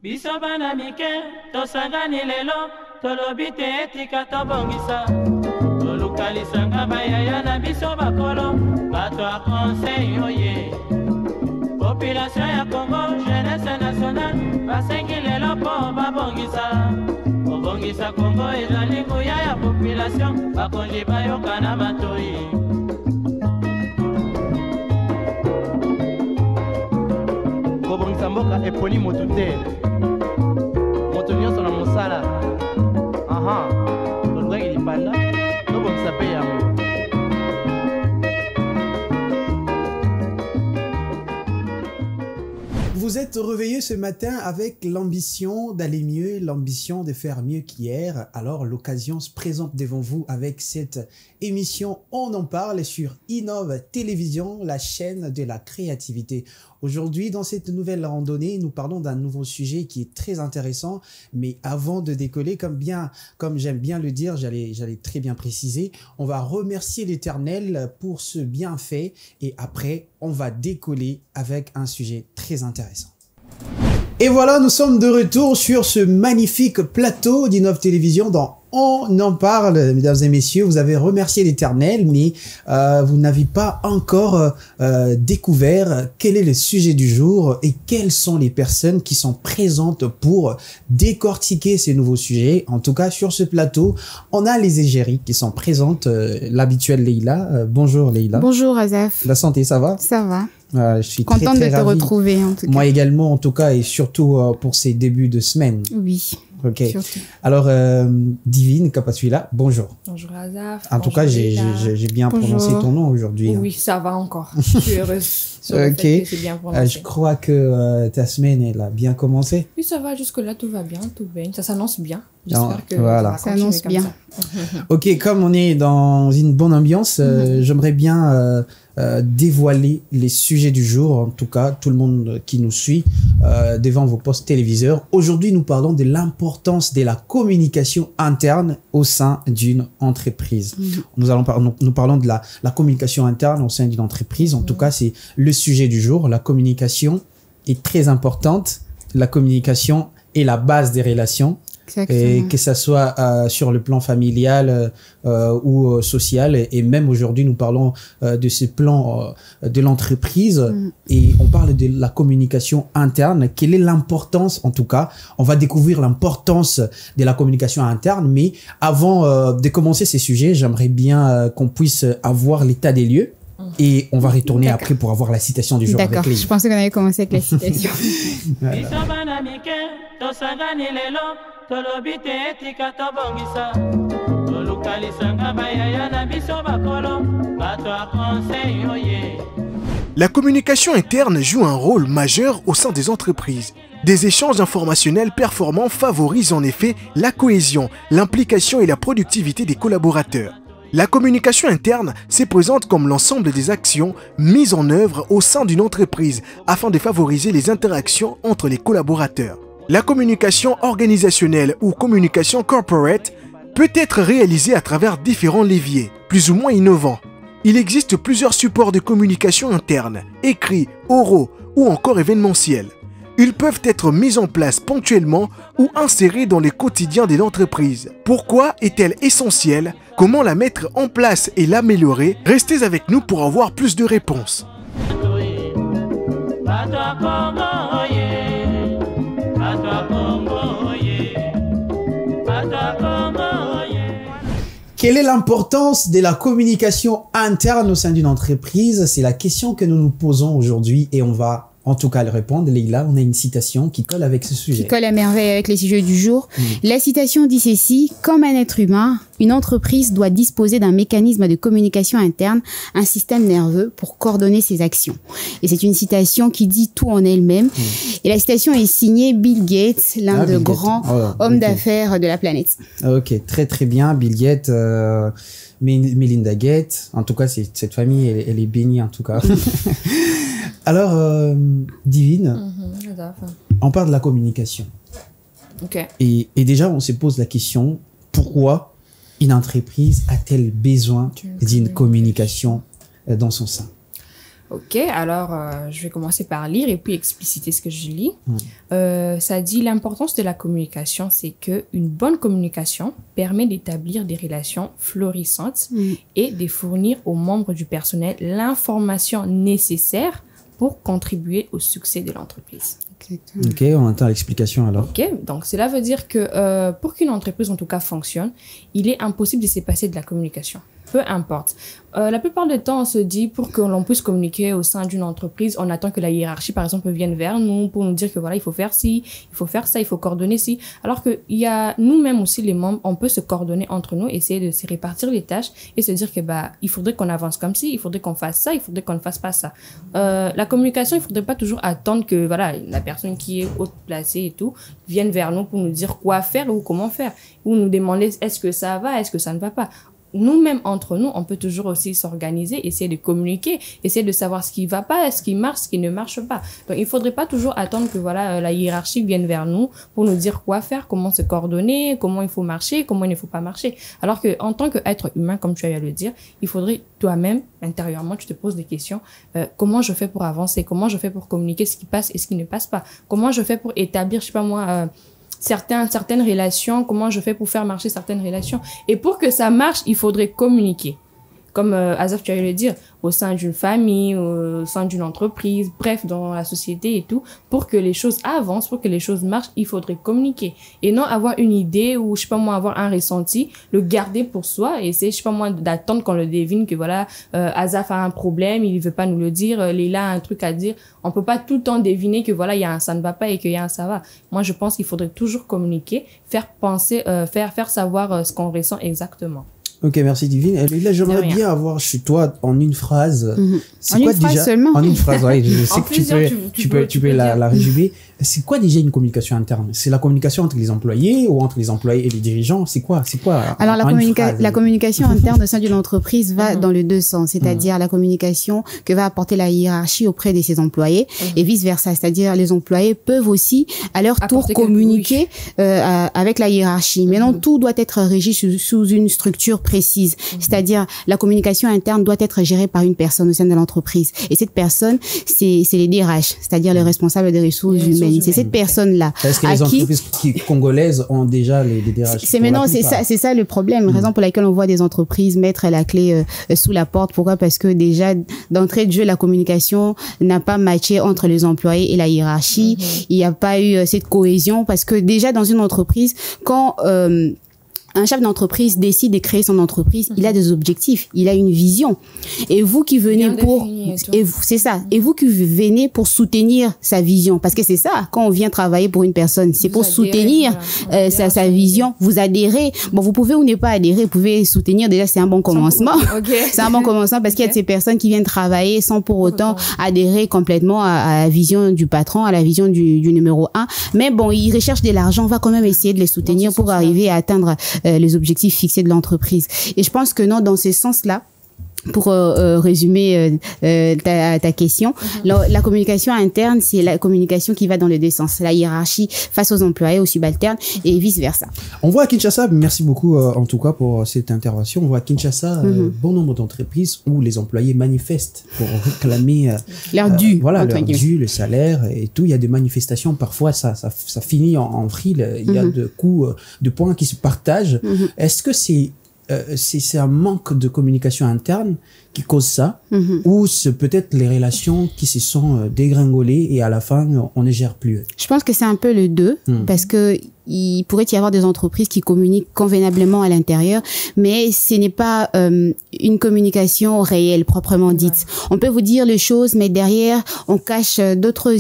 Biso bana mike, tosangani lelo, tolobi te etika tobongisa. Tolukalisanga bayaya na biso bakolo, bato a conseil oye. Population ya Congo, jeunesse nationale, basengi lelo po babongisa. Obongisa Congo ezali nguya ya population, bakonzi bayoka na batoi. Kobongisa mboka eponi motu te. Moto nyonso na mosala. Aha. Tolukaki lipanda, tobongisa pe yango. Vous êtes réveillé ce matin avec l'ambition d'aller mieux, l'ambition de faire mieux qu'hier. Alors l'occasion se présente devant vous avec cette émission On en parle sur Innov Télévision, la chaîne de la créativité. Aujourd'hui, dans cette nouvelle randonnée, nous parlons d'un nouveau sujet qui est très intéressant. Mais avant de décoller, comme j'aime bien le dire, j'allais très bien préciser, on va remercier l'Éternel pour ce bienfait. Et après, on va décoller avec un sujet très intéressant. Et voilà, nous sommes de retour sur ce magnifique plateau d'Innov Télévision dans On en parle, mesdames et messieurs. Vous avez remercié l'Éternel, mais vous n'avez pas encore découvert quel est le sujet du jour et quelles sont les personnes qui sont présentes pour décortiquer ces nouveaux sujets. En tout cas, sur ce plateau, on a les égéries qui sont présentes. L'habituelle Leïla. Bonjour Leïla. Bonjour Azaf. La santé, ça va? Ça va. Je suis contente très de te ravi. retrouver en tout cas. Moi également en tout cas, et surtout pour ces débuts de semaine. Oui. Ok. Surtout. Alors Divine Kapasuila, bonjour. Bonjour Azaf. En tout cas, j'ai bien prononcé ton nom aujourd'hui. Oui, ça va encore. Je suis heureuse sur le fait que c'est bien prononcé. Je crois que ta semaine elle a bien commencé. Oui, ça va jusque là, tout va bien, tout baigne. Ça s'annonce bien. J'espère que voilà. ça va continuer comme bien. ça. Ok, comme on est dans une bonne ambiance, j'aimerais bien dévoiler les sujets du jour, en tout cas tout le monde qui nous suit devant vos postes téléviseurs. Aujourd'hui, nous parlons de l'importance de la communication interne au sein d'une entreprise. Nous parlons de la communication interne au sein d'une entreprise. En tout cas, c'est le sujet du jour. La communication est très importante. La communication est la base des relations. Et que ça soit sur le plan familial ou social, et même aujourd'hui nous parlons de ce plan de l'entreprise et on parle de la communication interne. Quelle est l'importance? En tout cas, on va découvrir l'importance de la communication interne, mais avant de commencer ces sujets, j'aimerais bien qu'on puisse avoir l'état des lieux. Et on va retourner après pour avoir la citation du jour avec les... D'accord, je pensais qu'on avait commencé avec la citation. La communication interne joue un rôle majeur au sein des entreprises. Des échanges informationnels performants favorisent en effet la cohésion, l'implication et la productivité des collaborateurs. La communication interne se présente comme l'ensemble des actions mises en œuvre au sein d'une entreprise afin de favoriser les interactions entre les collaborateurs. La communication organisationnelle ou communication corporate peut être réalisée à travers différents leviers, plus ou moins innovants. Il existe plusieurs supports de communication interne, écrits, oraux ou encore événementiels. Ils peuvent être mis en place ponctuellement ou insérés dans les quotidiens de l'entreprise. Pourquoi est-elle essentielle? Comment la mettre en place et l'améliorer? Restez avec nous pour avoir plus de réponses. Quelle est l'importance de la communication interne au sein d'une entreprise? C'est la question que nous nous posons aujourd'hui et on va en tout cas le répondre. Leïla, on a une citation qui colle avec ce sujet. Qui colle à merveille avec les sujets du jour. La citation dit ceci: comme un être humain, une entreprise doit disposer d'un mécanisme de communication interne, un système nerveux pour coordonner ses actions. Et c'est une citation qui dit tout en elle-même. Et la citation est signée Bill Gates, l'un des grands hommes d'affaires de la planète. Ok, très très bien. Bill Gates, Melinda Gates. En tout cas, cette famille, elle est bénie en tout cas. Alors, Divine, on parle de la communication. Et déjà, on se pose la question, pourquoi une entreprise a-t-elle besoin d'une communication dans son sein? Ok, alors je vais commencer par lire et puis expliciter ce que je lis. Ça dit l'importance de la communication, c'est que une bonne communication permet d'établir des relations florissantes et de fournir aux membres du personnel l'information nécessaire pour contribuer au succès de l'entreprise. Ok, on entend l'explication alors. Ok, donc cela veut dire que pour qu'une entreprise en tout cas fonctionne, il est impossible de se passer de la communication. Peu importe. La plupart du temps, on se dit pour que l'on puisse communiquer au sein d'une entreprise, on attend que la hiérarchie, par exemple, vienne vers nous pour nous dire que voilà, il faut faire ci, il faut faire ça, il faut coordonner ci. Alors que il y a nous-mêmes aussi les membres, on peut se coordonner entre nous, essayer de se répartir les tâches et se dire que il faudrait qu'on avance comme ci, il faudrait qu'on fasse ça, il faudrait qu'on ne fasse pas ça. La communication, il faudrait pas toujours attendre que voilà, la personne qui est haute placée et tout vienne vers nous pour nous dire quoi faire ou comment faire, ou nous demander est-ce que ça va, est-ce que ça ne va pas. Nous-mêmes, entre nous, on peut toujours aussi s'organiser, essayer de communiquer, essayer de savoir ce qui va pas, ce qui marche, ce qui ne marche pas. Donc, il faudrait pas toujours attendre que voilà, la hiérarchie vienne vers nous pour nous dire quoi faire, comment se coordonner, comment il faut marcher, comment il ne faut pas marcher. Alors que, en tant qu'être humain, comme tu as eu à le dire, il faudrait toi-même, intérieurement, tu te poses des questions. Comment je fais pour avancer? Comment je fais pour communiquer ce qui passe et ce qui ne passe pas? Comment je fais pour établir, je sais pas moi, certaines relations, comment je fais pour faire marcher certaines relations. Et pour que ça marche, il faudrait communiquer. Comme Azaf, tu allais le dire, au sein d'une famille, au sein d'une entreprise, bref, dans la société et tout, pour que les choses avancent, pour que les choses marchent, il faudrait communiquer. Et non avoir une idée ou, je sais pas moi, avoir un ressenti, le garder pour soi et essayer, je sais pas moi, d'attendre qu'on le devine que voilà, Azaf a un problème, il veut pas nous le dire, Leila a un truc à dire. On peut pas tout le temps deviner que voilà, il y a un ça ne va pas et qu'il y a un ça va. Moi, je pense qu'il faudrait toujours communiquer, faire penser, faire savoir ce qu'on ressent exactement. Ok, merci Divine. Là, j'aimerais bien avoir chez toi en une phrase. C'est en quoi une phrase déjà seulement. En une phrase, oui. Je sais que tu peux dire. la résumer. C'est quoi déjà une communication interne? C'est la communication entre les employés ou entre les employés et les dirigeants? C'est quoi Alors la communication interne au sein d'une entreprise va dans les deux sens, c'est-à-dire la communication que va apporter la hiérarchie auprès de ses employés et vice versa, c'est-à-dire les employés peuvent aussi à leur tour communiquer avec la hiérarchie. Mais non, tout doit être régi sous une structure précise, c'est-à-dire la communication interne doit être gérée par une personne au sein de l'entreprise et cette personne c'est les DRH, c'est-à-dire le responsable des ressources humaines. C'est cette personne-là. Est-ce que les entreprises congolaises ont déjà les DRH? C'est ça le problème. Raison pour laquelle on voit des entreprises mettre la clé sous la porte. Pourquoi? Parce que déjà, d'entrée de jeu, la communication n'a pas matché entre les employés et la hiérarchie. Il n'y a pas eu cette cohésion parce que déjà dans une entreprise, quand un chef d'entreprise décide de créer son entreprise, il a des objectifs, il a une vision. Et vous qui venez c'est ça. Et vous qui venez pour soutenir sa vision, parce que c'est ça, quand on vient travailler pour une personne, c'est pour soutenir sa vision. Vous adhérez. Bon, vous pouvez ou ne pas adhérer, vous pouvez soutenir. Déjà, c'est un bon commencement. C'est un bon commencement parce qu'il y a de ces personnes qui viennent travailler sans pour autant adhérer complètement à la vision du patron, à la vision du numéro 1. Mais bon, ils recherchent de l'argent. On va quand même essayer de les soutenir pour arriver à atteindre les objectifs fixés de l'entreprise. Et je pense que non, dans ce sens-là, pour résumer ta question, la communication interne, c'est la communication qui va dans les deux sens, la hiérarchie face aux employés, aux subalternes et vice versa. On voit à Kinshasa, merci beaucoup en tout cas pour cette intervention, on voit à Kinshasa bon nombre d'entreprises où les employés manifestent pour réclamer leur dû, leur dû, le salaire et tout. Il y a des manifestations, parfois ça finit en vrille, il y a de coups de poing qui se partagent. Est-ce que c'est un manque de communication interne qui cause ça, ou c'est peut-être les relations qui se sont dégringolées et à la fin on ne gère plus? Je pense que c'est un peu le deux, parce que il pourrait y avoir des entreprises qui communiquent convenablement à l'intérieur, mais ce n'est pas une communication réelle proprement dite. On peut vous dire les choses, mais derrière on cache d'autres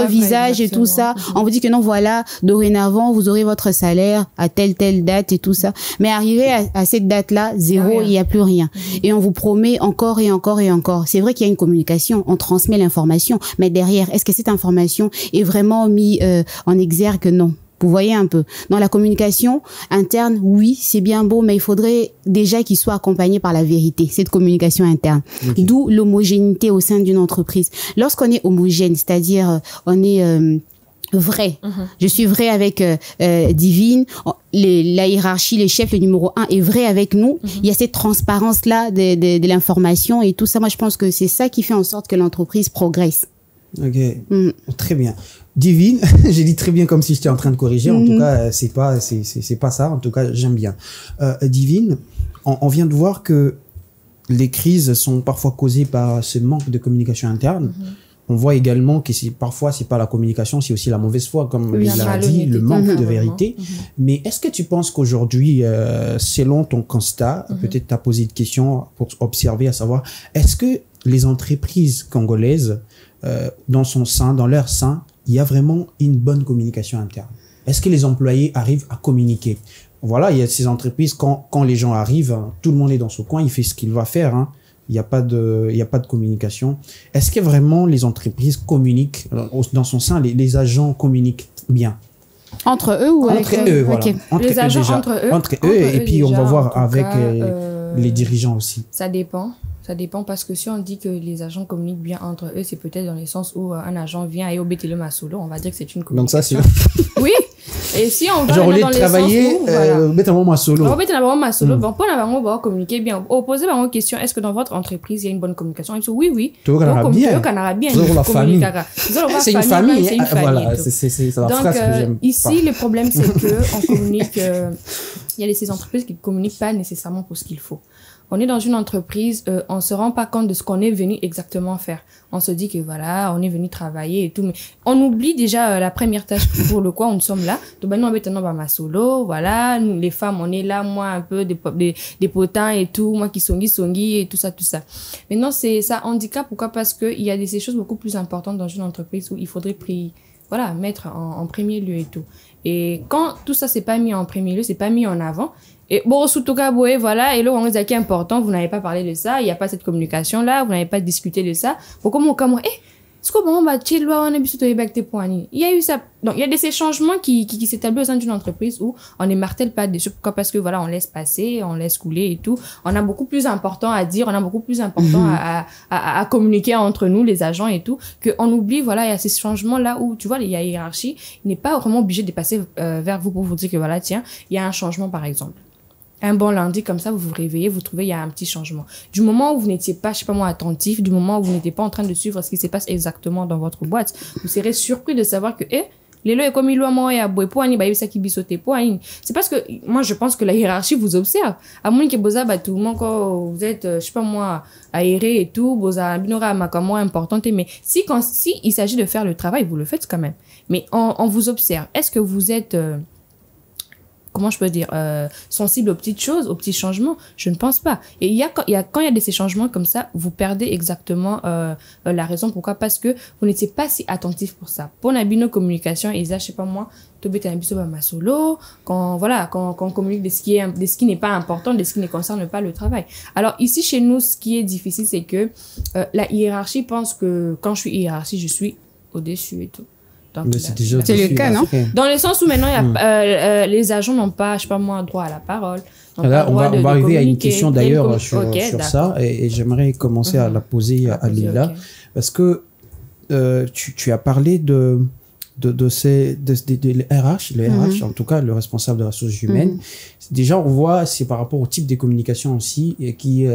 visages et tout ça. On vous dit que non, voilà, dorénavant vous aurez votre salaire à telle date et tout ça, mais arrivé à cette date-là, zéro, il n'y a plus rien. Et on vous promet encore et encore et encore. C'est vrai qu'il y a une communication, on transmet l'information, mais derrière, est-ce que cette information est vraiment mise en exergue? Non. Vous voyez un peu. Dans la communication interne, oui, c'est bien beau, mais il faudrait déjà qu'il soit accompagné par la vérité, cette communication interne. D'où l'homogénéité au sein d'une entreprise. Lorsqu'on est homogène, c'est-à-dire on est vrai. Je suis vrai avec Divine. La hiérarchie, le chef, le numéro 1 est vrai avec nous. Il y a cette transparence-là de l'information et tout ça. Moi, je pense que c'est ça qui fait en sorte que l'entreprise progresse. Ok, très bien. Divine, j'ai dit très bien comme si j'étais en train de corriger. En tout cas, c'est pas ça. En tout cas, j'aime bien. Divine, on vient de voir que les crises sont parfois causées par ce manque de communication interne. On voit également que parfois, c'est pas la communication, c'est aussi la mauvaise foi, comme il l'a dit, le manque de vérité. Mais est-ce que tu penses qu'aujourd'hui, selon ton constat, peut-être tu as posé une question pour observer, à savoir, est-ce que les entreprises congolaises, dans leur sein, il y a vraiment une bonne communication interne? Est-ce que les employés arrivent à communiquer? Voilà, il y a ces entreprises, quand les gens arrivent, tout le monde est dans son coin, il fait ce qu'il va faire, hein. Il n'y a pas de communication. Est-ce que vraiment les entreprises communiquent dans son sein, les agents communiquent bien? Entre eux ou avec eux? Voilà. Okay. Les agents entre eux, et puis on va voir avec les dirigeants aussi. Ça dépend. Ça dépend parce que si on dit que les agents communiquent bien entre eux, c'est peut-être dans le sens où un agent vient et au BTL Masolo, on va dire que c'est une communication. Donc ça, c'est... Oui. Et si on va genre, au lieu dans de les travailler, sens où, voilà. BTL Masolo. Bon, BTL Masolo, bon, pour on va communiquer bien. Poser la question, est-ce que dans votre entreprise, il y a une bonne communication? Ils disent oui. Tout le monde bien. C'est la famille. C'est une famille. Voilà, c'est la phrase que j'aime. Donc, ici, le problème, c'est que on communique, il y a ces entreprises qui ne communiquent pas nécessairement pour ce qu'il faut. On est dans une entreprise, on se rend pas compte de ce qu'on est venu exactement faire. On se dit que voilà, on est venu travailler et tout, mais on oublie déjà la première tâche pour le quoi nous sommes là. Donc ben nous on va ma solo, voilà, nous, les femmes on est là, moi un peu des potins et tout, moi qui songi et tout ça. Maintenant c'est ça handicap, pourquoi? Parce que il y a ces choses beaucoup plus importantes dans une entreprise où il faudrait mettre en premier lieu et tout. Et quand tout ça c'est pas mis en premier lieu, c'est pas mis en avant. Et bon, surtout cas, voilà, et là, on est qui est important, vous n'avez pas parlé de ça, il n'y a pas cette communication-là, vous n'avez pas discuté de ça. Bon, comment, est-ce que bon, bah, il y a eu ça. Donc, il y a ces changements qui s'établissent au sein d'une entreprise où on ne martèle pas dessus. Pourquoi? Parce que voilà, on laisse passer, on laisse couler et tout. On a beaucoup plus important à dire, on a beaucoup plus important à communiquer entre nous, les agents et tout, qu'on oublie, voilà, il y a ces changements-là où, tu vois, il y a hiérarchie. Il n'est pas vraiment obligé de passer vers vous pour vous dire que voilà, tiens, il y a un changement, par exemple. Un bon lundi, comme ça, vous vous réveillez, vous trouvez, il y a un petit changement. Du moment où vous n'étiez pas, je sais pas moi, attentif, du moment où vous n'étiez pas en train de suivre ce qui se passe exactement dans votre boîte, vous serez surpris de savoir que, les lois comme il moi et à boy pour ani ça qui bisoté pour ani. C'est parce que moi je pense que la hiérarchie vous observe. À moins que boza ba tout monde quand vous êtes je sais pas moi aéré et tout, boza binora ma comme moi importante, mais si il s'agit de faire le travail, vous le faites quand même. Mais on vous observe. Est-ce que vous êtes comment je peux dire, sensible aux petites choses, aux petits changements? Je ne pense pas. Et quand il y a de ces changements comme ça, vous perdez exactement la raison. Pourquoi? Parce que vous n'étiez pas si attentif pour ça. Pour nos communication, et ça, je sais pas moi, quand on communique de ce qui n'est pas important, de ce qui ne concerne pas le travail. Alors ici, chez nous, ce qui est difficile, c'est que la hiérarchie pense que quand je suis hiérarchie, je suis au-dessus et tout. C'est le cas, non? Dans le sens où maintenant, les agents n'ont pas, je sais pas moi, droit à la parole. Là, on va arriver à une question d'ailleurs sur ça, et j'aimerais commencer à la poser à Lila, parce que tu as parlé de RH, en tout cas le responsable de ressources humaines. Déjà, on voit, c'est par rapport au type de communication aussi qui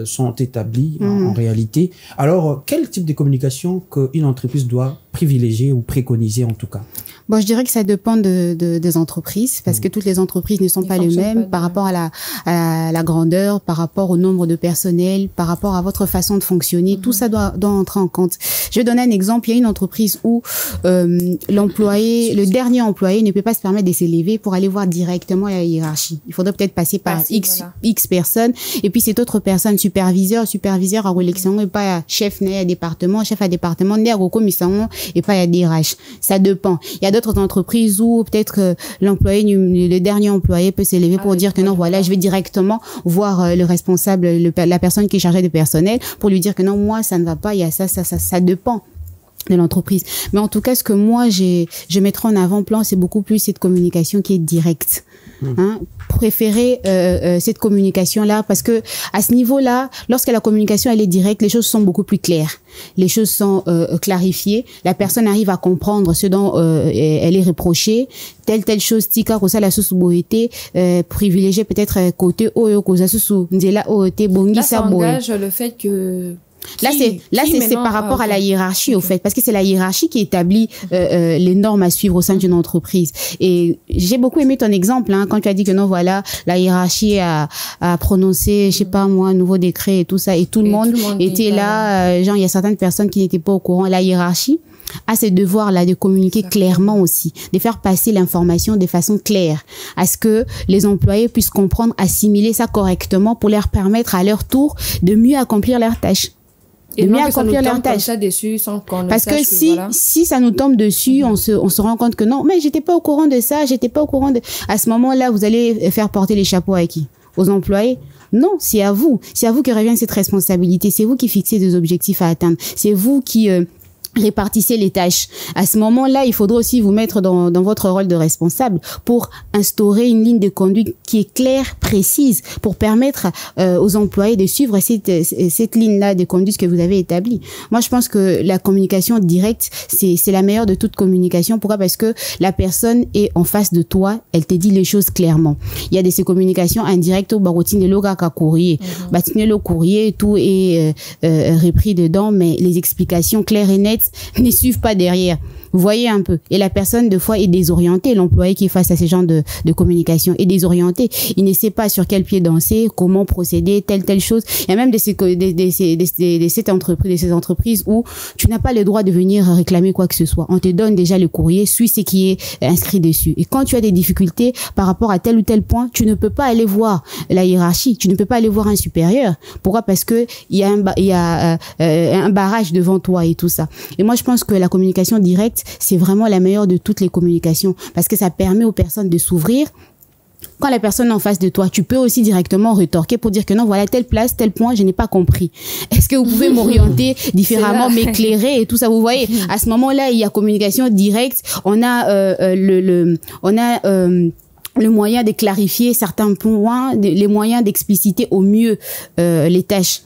sont établis en réalité. Alors, quel type de communication qu'une entreprise doit privilégier ou préconiser en tout cas? Bon, je dirais que ça dépend des entreprises, parce que toutes les entreprises ne sont pas les mêmes par rapport à la grandeur, par rapport au nombre de personnel, par rapport à votre façon de fonctionner. Tout ça doit entrer en compte. Je vais donner un exemple. Il y a une entreprise où le dernier employé ne peut pas se permettre de s'élever pour aller voir directement la hiérarchie. Il faudrait peut-être passer par X personnes, et puis cette autre personne, superviseur à l'élection, et pas chef à département, et pas à DRH. Ça dépend. Il y a d'autres entreprises où peut-être le dernier employé peut s'élever pour dire que non, voilà, je vais directement voir le responsable, la personne qui est chargée de personnel pour lui dire que non, moi, ça ne va pas, il y a ça dépend. de l'entreprise. Mais en tout cas, ce que moi, je mettrai en avant-plan, c'est beaucoup plus cette communication qui est directe. Hein, préférer cette communication-là, parce que à ce niveau-là, lorsque la communication elle est directe, les choses sont beaucoup plus claires, les choses sont clarifiées, la personne arrive à comprendre ce dont elle est reprochée, telle chose tika ko sala susu boete privilégier peut-être côté oyo ko za susu nzela oyote bongi sa boye. Ça engage le fait que Là, c'est par rapport à la hiérarchie, au fait, parce que c'est la hiérarchie qui établit les normes à suivre au sein d'une entreprise. Et j'ai beaucoup aimé ton exemple, hein, quand tu as dit que non, voilà, la hiérarchie a prononcé, je sais pas moi, un nouveau décret et tout ça, et tout le monde était là. Genre, il y a certaines personnes qui n'étaient pas au courant. La hiérarchie a ce devoir-là de communiquer clairement aussi, de faire passer l'information de façon claire, à ce que les employés puissent comprendre, assimiler ça correctement pour leur permettre à leur tour de mieux accomplir leurs tâches. Et mieux accomplir leurs tâches. Parce que si ça nous tombe dessus, on se rend compte que non, mais j'étais pas au courant de ça, j'étais pas au courant de... À ce moment-là, vous allez faire porter les chapeaux à qui? Aux employés? Non, c'est à vous. C'est à vous que revient cette responsabilité. C'est vous qui fixez des objectifs à atteindre. C'est vous qui... répartissez les tâches. À ce moment-là, il faudra aussi vous mettre dans votre rôle de responsable pour instaurer une ligne de conduite qui est claire, précise, pour permettre aux employés de suivre cette ligne-là de conduite que vous avez établie. Moi, je pense que la communication directe, c'est la meilleure de toute communication. Pourquoi? Parce que la personne est en face de toi, elle te dit les choses clairement. Il y a ces communications indirectes au barotine de l'ogaka courrier. Batine le courrier, tout est repris dedans, mais les explications claires et nettes ne suivent pas derrière. Vous voyez un peu. Et la personne, de fois, est désorientée. L'employé qui est face à ces genres de communication est désorienté. Il ne sait pas sur quel pied danser, comment procéder, telle chose. Il y a même de ces entreprises où tu n'as pas le droit de venir réclamer quoi que ce soit. On te donne déjà le courrier, suis ce qui est inscrit dessus. Et quand tu as des difficultés par rapport à tel ou tel point, tu ne peux pas aller voir la hiérarchie. Tu ne peux pas aller voir un supérieur. Pourquoi? Parce que il y a un barrage devant toi et tout ça. Et moi, je pense que la communication directe, c'est vraiment la meilleure de toutes les communications parce que ça permet aux personnes de s'ouvrir. Quand la personne est en face de toi, tu peux aussi directement rétorquer pour dire que non, voilà, telle place, tel point, je n'ai pas compris. Est-ce que vous pouvez m'orienter différemment, m'éclairer et tout ça, vous voyez? À ce moment-là, il y a communication directe. On a le moyen de clarifier certains points, les moyens d'expliciter au mieux les tâches.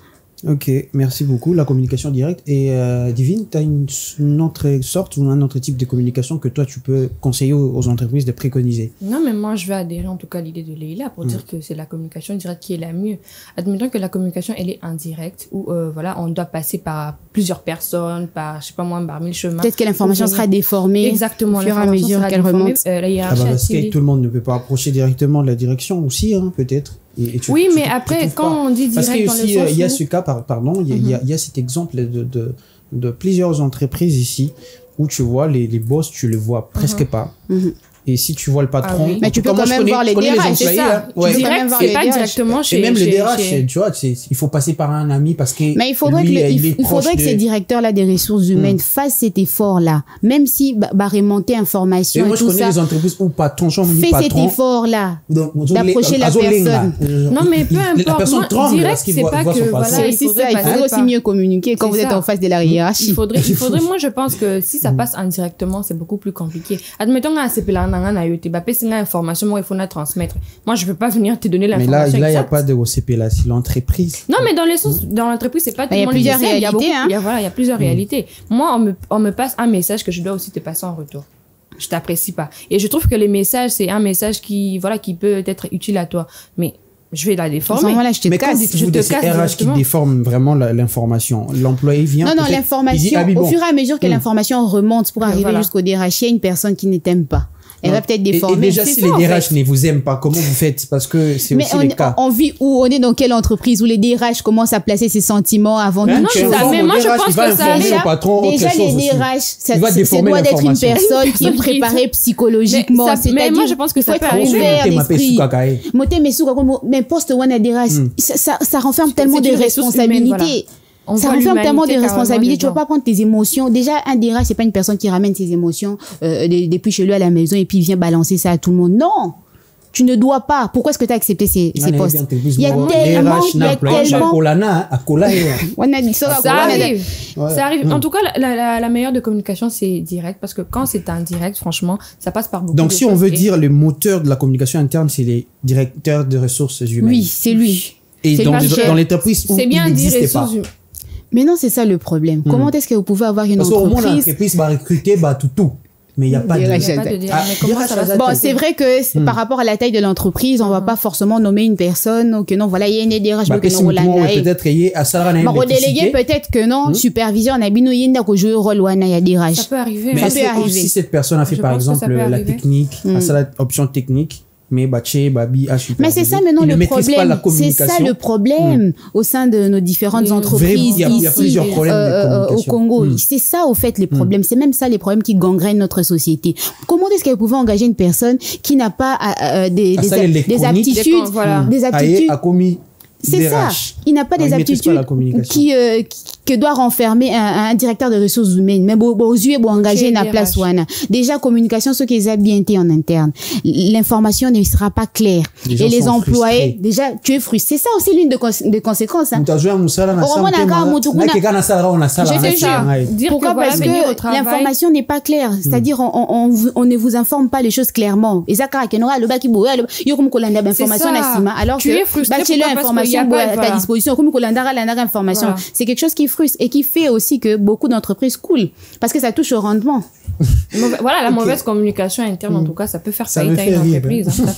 Ok, merci beaucoup. La communication directe. Et Divine, tu as une autre sorte ou un autre type de communication que toi, tu peux conseiller aux entreprises de préconiser? Non, mais moi, je vais adhérer en tout cas à l'idée de Leïla pour dire que c'est la communication directe qui est la mieux. Admettons que la communication, elle est indirecte, où voilà, on doit passer par plusieurs personnes, par, je sais pas moi, par 1000 chemins. Peut-être que l'information sera déformée. Exactement. Au fur et à mesure qu'elle remonte. La hiérarchie parce que tout le monde ne peut pas approcher directement de la direction aussi, hein, peut-être. Oui, mais après, quand on dit direct, parce que dans aussi, le sens il y a ce cas, pardon, il y a cet exemple de plusieurs entreprises ici où tu vois les boss, tu les vois presque pas. Et si tu vois le patron, mais tu peux quand même voir les DRH, c'est ça. Direct, c'est pas directement chez. Et même le DRH, tu vois, il faut passer par un ami parce que. Mais il faudrait que ces directeurs-là des ressources humaines fassent cet effort-là, même si remonter information et tout ça. Moi, je connais les entreprises où patron, fais cet effort-là d'approcher la personne. Non, mais peu importe. La personne tremble. Direct, c'est pas que voilà. C'est ça. Il faudrait aussi mieux communiquer quand vous êtes en face de la hiérarchie. Il faudrait. Moi, je pense que si ça passe indirectement, c'est beaucoup plus compliqué. Admettons que c'est information, moi il faut la transmettre. Moi je peux pas venir te donner l'information. Mais là il y a pas de OCP là, c'est l'entreprise. Non, mais dans les sens, dans l'entreprise c'est pas tout le monde. Il y a plusieurs réalités. Il y a plusieurs réalités. Moi on me passe un message que je dois aussi te passer en retour. Je t'apprécie pas. Et je trouve que les messages c'est un message qui peut être utile à toi. Mais je vais la déformer. Mais quand dites-vous de ces RH qui déforment vraiment l'information, l'employé vient. Non, l'information, au fur et à mesure que l'information remonte pour arriver jusqu'au DRH, il y a une personne qui ne t'aime pas. Elle va peut-être déformer. Et déjà, si les DRH ne vous aiment pas, comment vous faites? Parce que c'est aussi le cas. On vit où? On est dans quelle entreprise où les DRH commencent à placer ses sentiments avant toute chose? Mais moi, je pense que ça déjà, les DRH, ça doit être une personne qui est préparée psychologiquement. Mais moi, je pense que ça peut arriver. Mais poste one à DRH, ça renferme tellement de responsabilités. Ça renferme tellement de responsabilités. Tu vas pas prendre tes émotions. Déjà, un DRH, c'est pas une personne qui ramène ses émotions depuis chez lui à la maison et puis vient balancer ça à tout le monde. Non. Tu ne dois pas. Pourquoi est-ce que tu as accepté ces postes? Il y a tellement, ça arrive. Ça arrive. En tout cas, la meilleure de communication, c'est direct, parce que quand c'est indirect, franchement, ça passe par beaucoup Donc, de si on veut dire le moteur de la communication interne, c'est les directeurs de ressources humaines. Oui, c'est lui. Et dans l'entreprise où il n'existait pas. Mais non, c'est ça le problème. Comment est-ce que vous pouvez avoir une entreprise? Parce qu'au moins, l'entreprise va recruter tout. Mais il n'y a pas de... Bon, c'est vrai que par rapport à la taille de l'entreprise, on ne va pas forcément nommer une personne ou que non, voilà, il y a une DRH. Peut-être délégué, peut-être que non, supervision, on a bien il y a rôle il y a DRH. Ça peut arriver. Mais si cette personne a fait par exemple la technique, option technique, mais c'est ça maintenant le problème. C'est ça le problème au sein de nos différentes entreprises ici au Congo. C'est ça au fait les problèmes. C'est même ça les problèmes qui gangrènent notre société. Comment est-ce qu'elle pouvait engager une personne qui n'a pas des aptitudes, des aptitudes? C'est ça. Il n'a pas des aptitudes que doit renfermer un directeur de ressources humaines. Mais aux yeux, engager la place ouana. Déjà, communication, ce qu'ils ont bien été en interne. L'information ne sera pas claire. Et les employés, déjà, tu es frustré. C'est ça aussi l'une des conséquences. Hein. Pourquoi? Parce que l'information n'est pas claire. C'est-à-dire, on ne vous informe pas les choses clairement. Alors tu es frustré à ta disposition. C'est quelque chose qui frustre et qui fait aussi que beaucoup d'entreprises coulent parce que ça touche au rendement. Voilà, la mauvaise communication interne, en tout cas, ça peut faire faillite à une entreprise. Ça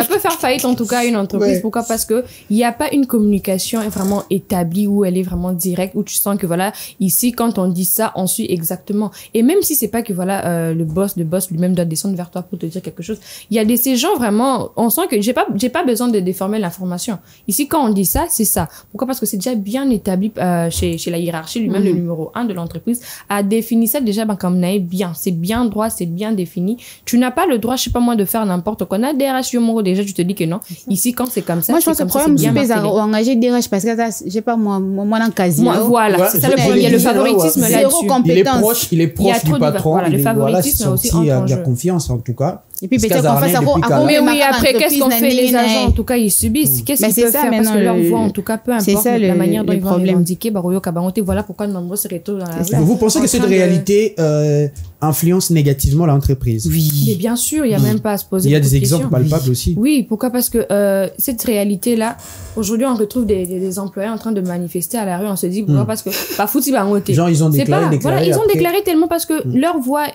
peut faire faillite, en tout cas, à une entreprise. Ouais. Pourquoi? Parce que il n'y a pas une communication vraiment établie où elle est vraiment directe, où tu sens que voilà, ici, quand on dit ça, on suit exactement. Et même si c'est pas que voilà, le boss lui-même doit descendre vers toi pour te dire quelque chose, il y a ces gens vraiment, on sent que j'ai pas besoin de déformer l'information. Ici, quand on dit ça, c'est ça. Pourquoi? Parce que c'est déjà bien établi chez la hiérarchie, lui-même, le numéro 1 de l'entreprise, a défini ça déjà comme bien. C'est bien droit, c'est bien défini. Tu n'as pas le droit, je sais pas moi, de faire n'importe quoi. On a des DRH Yomoro, déjà, tu te dis que non. Ici, quand c'est comme ça, moi, je pense que le problème, c'est engager des DRH parce que je sais pas moi, dans quasi. Voilà, c'est ça le problème. Il y a le favoritisme là-dessus. Il est proche du patron. Le favoritisme aussi. Il y a confiance, en tout cas. Et puis peut-être qu'on fait ça. Mais oui, après, qu'est-ce qu'on fait les agents? En tout cas, ils subissent. Qu'est-ce qu'ils peuvent faire? Parce que leur voix, en tout cas, peu importe la manière dont ils vont revendiquer, voilà pourquoi de nombreux se retrouvent dans la rue. Vous pensez que cette réalité influence négativement l'entreprise? Oui. Mais bien sûr, il n'y a même pas à se poser. Il y a des exemples palpables aussi. Oui, pourquoi? Parce que cette réalité-là, aujourd'hui, on retrouve des employés en train de manifester à la rue. On se dit, pourquoi? Parce que pas foutu, genre, ils ont déclaré. Voilà, ils ont déclaré tellement parce que leur voix,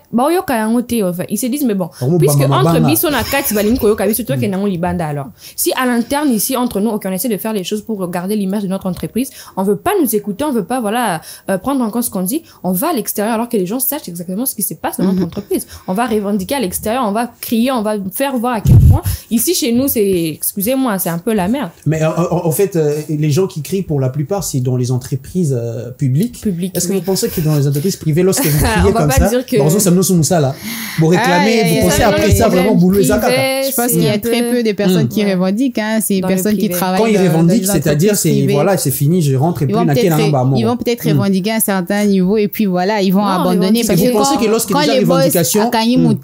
ils se disent, mais bon, puisque entre biso na kati balingi koyoka biso to kenango libanda alors. Si à l'interne ici entre nous on essaie de faire les choses pour garder l'image de notre entreprise, on veut pas nous écouter, on veut pas prendre en compte ce qu'on dit, on va à l'extérieur alors que les gens sachent exactement ce qui se passe dans notre entreprise. On va revendiquer à l'extérieur, on va crier, on va faire voir à quel point ici chez nous excusez-moi, c'est un peu la merde. Mais en fait les gens qui crient pour la plupart c'est dans les entreprises publiques. Est-ce que vous pensez que dans les entreprises privées lorsque vous criez comme ça, vous réclamez, vous pensez après ça vraiment boulot et zakaka? Je pense qu'il y a très peu de personnes qui revendiquent, hein, c'est des personnes qui travaillent. Quand ils revendiquent, c'est-à-dire c'est fini, je rentre et puis ils vont peut-être revendiquer à un certain niveau et puis voilà, ils vont abandonner parce que vous pensez que lorsqu'il y a des revendications, mais moi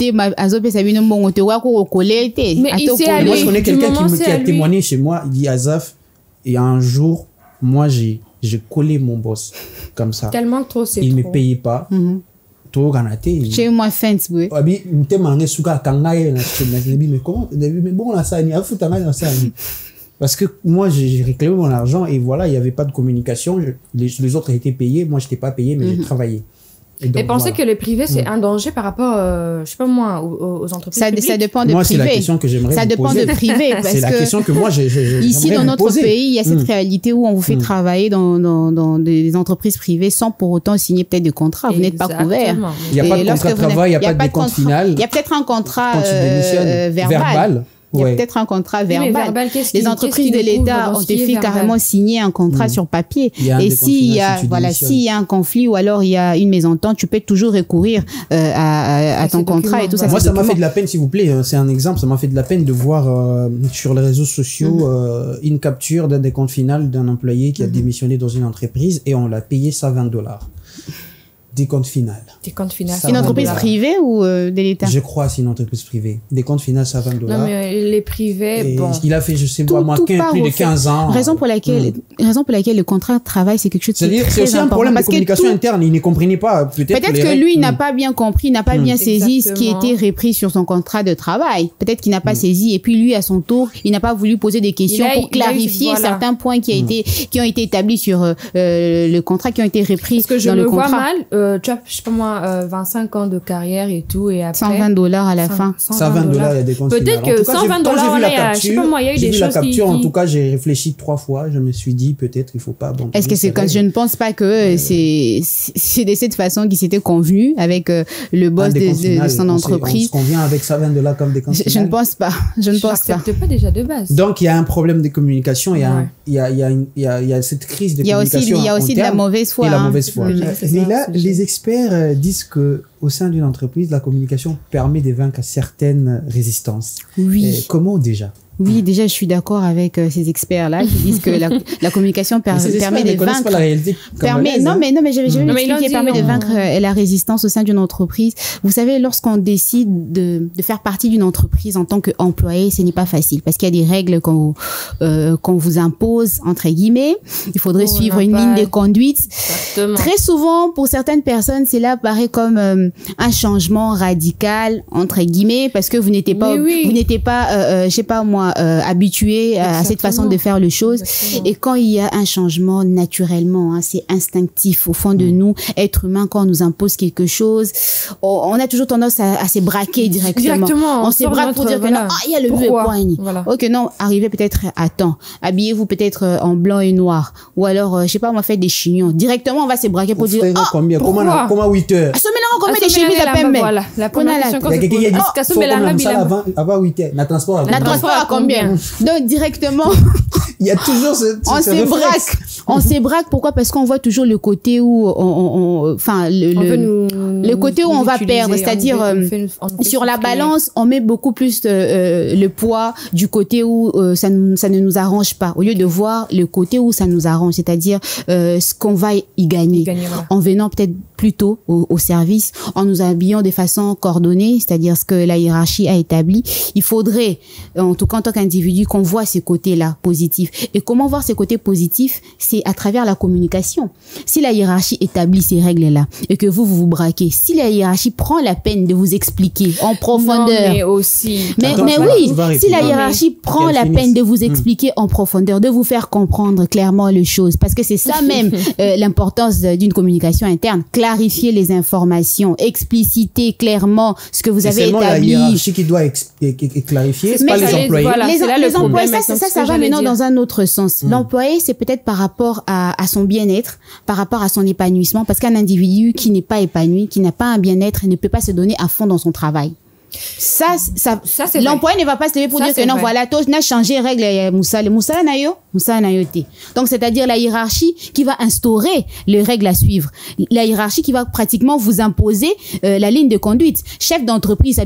je connais quelqu'un qui a témoigné chez moi, il dit Azaf, et un jour moi j'ai collé mon boss comme ça. Tellement trop c'est trop. Il me payait pas. Chez moi fence oui. Mais comment mais bon là ça parce que moi j'ai réclamé mon argent et voilà, il y avait pas de communication, les autres étaient payés, moi j'étais pas payé mais j'ai travaillé. Et pensez que le privé, c'est un danger par rapport, je sais pas moi, aux entreprises publiques. Ça dépend de moi, privé. C'est la question que j'aimerais vous poser. Ça dépend de privé. C'est la question que moi, ici, dans notre pays, il y a cette réalité où on vous fait travailler dans des entreprises privées sans pour autant signer peut-être de contrat. Vous n'êtes pas couvert. Il n'y a pas de contrat de travail, il n'y a pas de compte final. Il y a peut-être un contrat verbal. Il y a peut-être un contrat verbal. Les entreprises de l'État ont fait carrément signer un contrat sur papier. Et s'il y a un conflit ou alors il y a une mésentente, tu peux toujours recourir à ton contrat et tout ça. Moi, ça m'a fait de la peine, s'il vous plaît. C'est un exemple. Ça m'a fait de la peine de voir sur les réseaux sociaux une capture d'un décompte final d'un employé qui a démissionné dans une entreprise et on l'a payé $120. Décompte final. Décompte final. Ça Une va entreprise $20. privée ou de l'État? Je crois que c'est une entreprise privée. Décompte final, c'est à $20. Non, mais les privés, Et bon. il a fait, je sais Tout- pas moi, tout 15, part plus au de fait. 15 ans. Raison pour laquelle le contrat de travail, c'est quelque chose qui est C'est-à-dire, très c'est aussi un important. problème de Parce que communication tout- interne. Il ne comprenait pas, peut-être. Peut-être les que règles. lui, il n'a pas bien compris, n'a pas bien saisi ce qui Exactement. était repris sur son contrat de travail. Peut-être qu'il n'a pas saisi. Et puis lui, à son tour, il n'a pas voulu poser des questions Il a- pour clarifier voilà. certains points qui ont été établis sur le contrat, qui ont été repris Parce que je dans me le vois contrat. mal, tu as, je sais pas moi, 25 ans de carrière et tout, et après. $120 à la fin. $120, il y a des comptes Peut-être finales. En que tout cas, j'ai- $120, quand j'ai vu la là, il y a- je sais capture, pas moi, il y a eu j'ai des vu la choses qui- capture, en qui- tout cas, j'ai réfléchi 3 fois. Je me suis dit, peut-être, il faut pas abandonner. Est-ce que c'est ces comme, je règles. ne pense pas que c'est de cette façon qu'il s'était convenu avec le boss Un décompte de final, son on se entreprise. convient avec $120 comme décompte Je ne final. pense pas. Je ne pense pas. n'accepte pas déjà de base. Donc, il y a un problème de communication, il y a, Ouais. il y a cette crise de Il y a aussi, communication. il y a aussi de la interne mauvaise foi. et la hein. mauvaise foi. C'est ça, Mais là, c'est les ça. experts disent que au sein d'une entreprise, la communication permet de vaincre certaines résistances. Oui. Comment déjà? Oui, déjà, je suis d'accord avec ces experts-là qui disent que la communication Mais ces permet experts de ne connaissent pas vaincre. la réalité congolaise, Non, hein. mais je vais Non, mais ils l'ont l'expliquer. dit, Permet de non. vaincre la résistance au sein d'une entreprise. Vous savez, lorsqu'on décide de faire partie d'une entreprise en tant qu'employé, ce n'est pas facile parce qu'il y a des règles qu'on vous impose, entre guillemets. Il faudrait Oh, suivre on une n'a ligne pas- de conduite. Exactement. Très souvent, pour certaines personnes, cela paraît comme un changement radical, entre guillemets, parce que vous n'étiez pas, Oui, oui. vous n'étiez pas, je sais pas moi, habitué à cette façon de faire les choses. Exactement. Et quand il y a un changement naturellement, hein, c'est instinctif au fond de nous, être humain, quand on nous impose quelque chose, on a toujours tendance à se braquer directement. Directement, On on se sort braque notre- pour dire que voilà. non, il y a le Pourquoi? poigne. Voilà. Ok, non, arrivez peut-être à temps. Habillez-vous peut-être en blanc et noir. Ou alors, je sais pas, moi, faites des chignons. Directement, on va se braquer pour dire, Offrez-nous combien? pourquoi? Comment 8 heures? à ce mélange, on met des Asomela chemises à Lamba, pembe. Voilà, la première Voilà. question Il y a qu'on se quelqu'un qui a pose. dit, Est-ce qu'Asomela faut qu'on Lamba, aime ça il a- avant 8 heures. La transport. La transport à combien? Donc, directement, Il y a toujours on se braque. On se braque. Pourquoi? Parce qu'on voit toujours le côté où enfin, On veut le côté où on va perdre. C'est-à-dire, sur la balance, on met beaucoup plus le poids du côté où ça ne nous arrange pas, au lieu de voir le côté où ça nous arrange, c'est-à-dire ce qu'on va y gagner. Voilà. En venant peut-être plus tôt au service, en nous habillant de façon coordonnée, c'est-à-dire ce que la hiérarchie a établi. Il faudrait, en tout cas en tant qu'individu, qu'on voit ces côtés-là positifs. Et comment voir ces côtés positifs? C'est à travers la communication. Si la hiérarchie établit ces règles-là et que vous braquez, si la hiérarchie prend la peine de vous expliquer en profondeur, Non, mais aussi. mais Attends, oui, tu vas si la répondre. hiérarchie prend Qu'elle la finisse. peine de vous expliquer en profondeur, de vous faire comprendre clairement les choses, parce que c'est ça même l'importance d'une communication interne, clarifier les informations, expliciter clairement ce que vous C'est avez seulement la établi. hiérarchie qui doit clarifier, c'est Mais pas ça, les employés. voilà. Les, c'est là le les employés, problème, ça, maintenant, ça c'est ce que va j'allais maintenant dire. dans un autre sens. L'employé, c'est peut-être par rapport à son bien-être, par rapport à son épanouissement, parce qu'un individu qui n'est pas épanoui, qui n'a pas un bien-être, ne peut pas se donner à fond dans son travail. Ça c'est l'employé ne va pas se lever pour Ça, dire que c'est non, vrai. voilà, toi, n'a changé règle, Moussa na yo te. Donc, c'est-à-dire la hiérarchie qui va instaurer les règles à suivre. La hiérarchie qui va pratiquement vous imposer la ligne de conduite. Chef d'entreprise,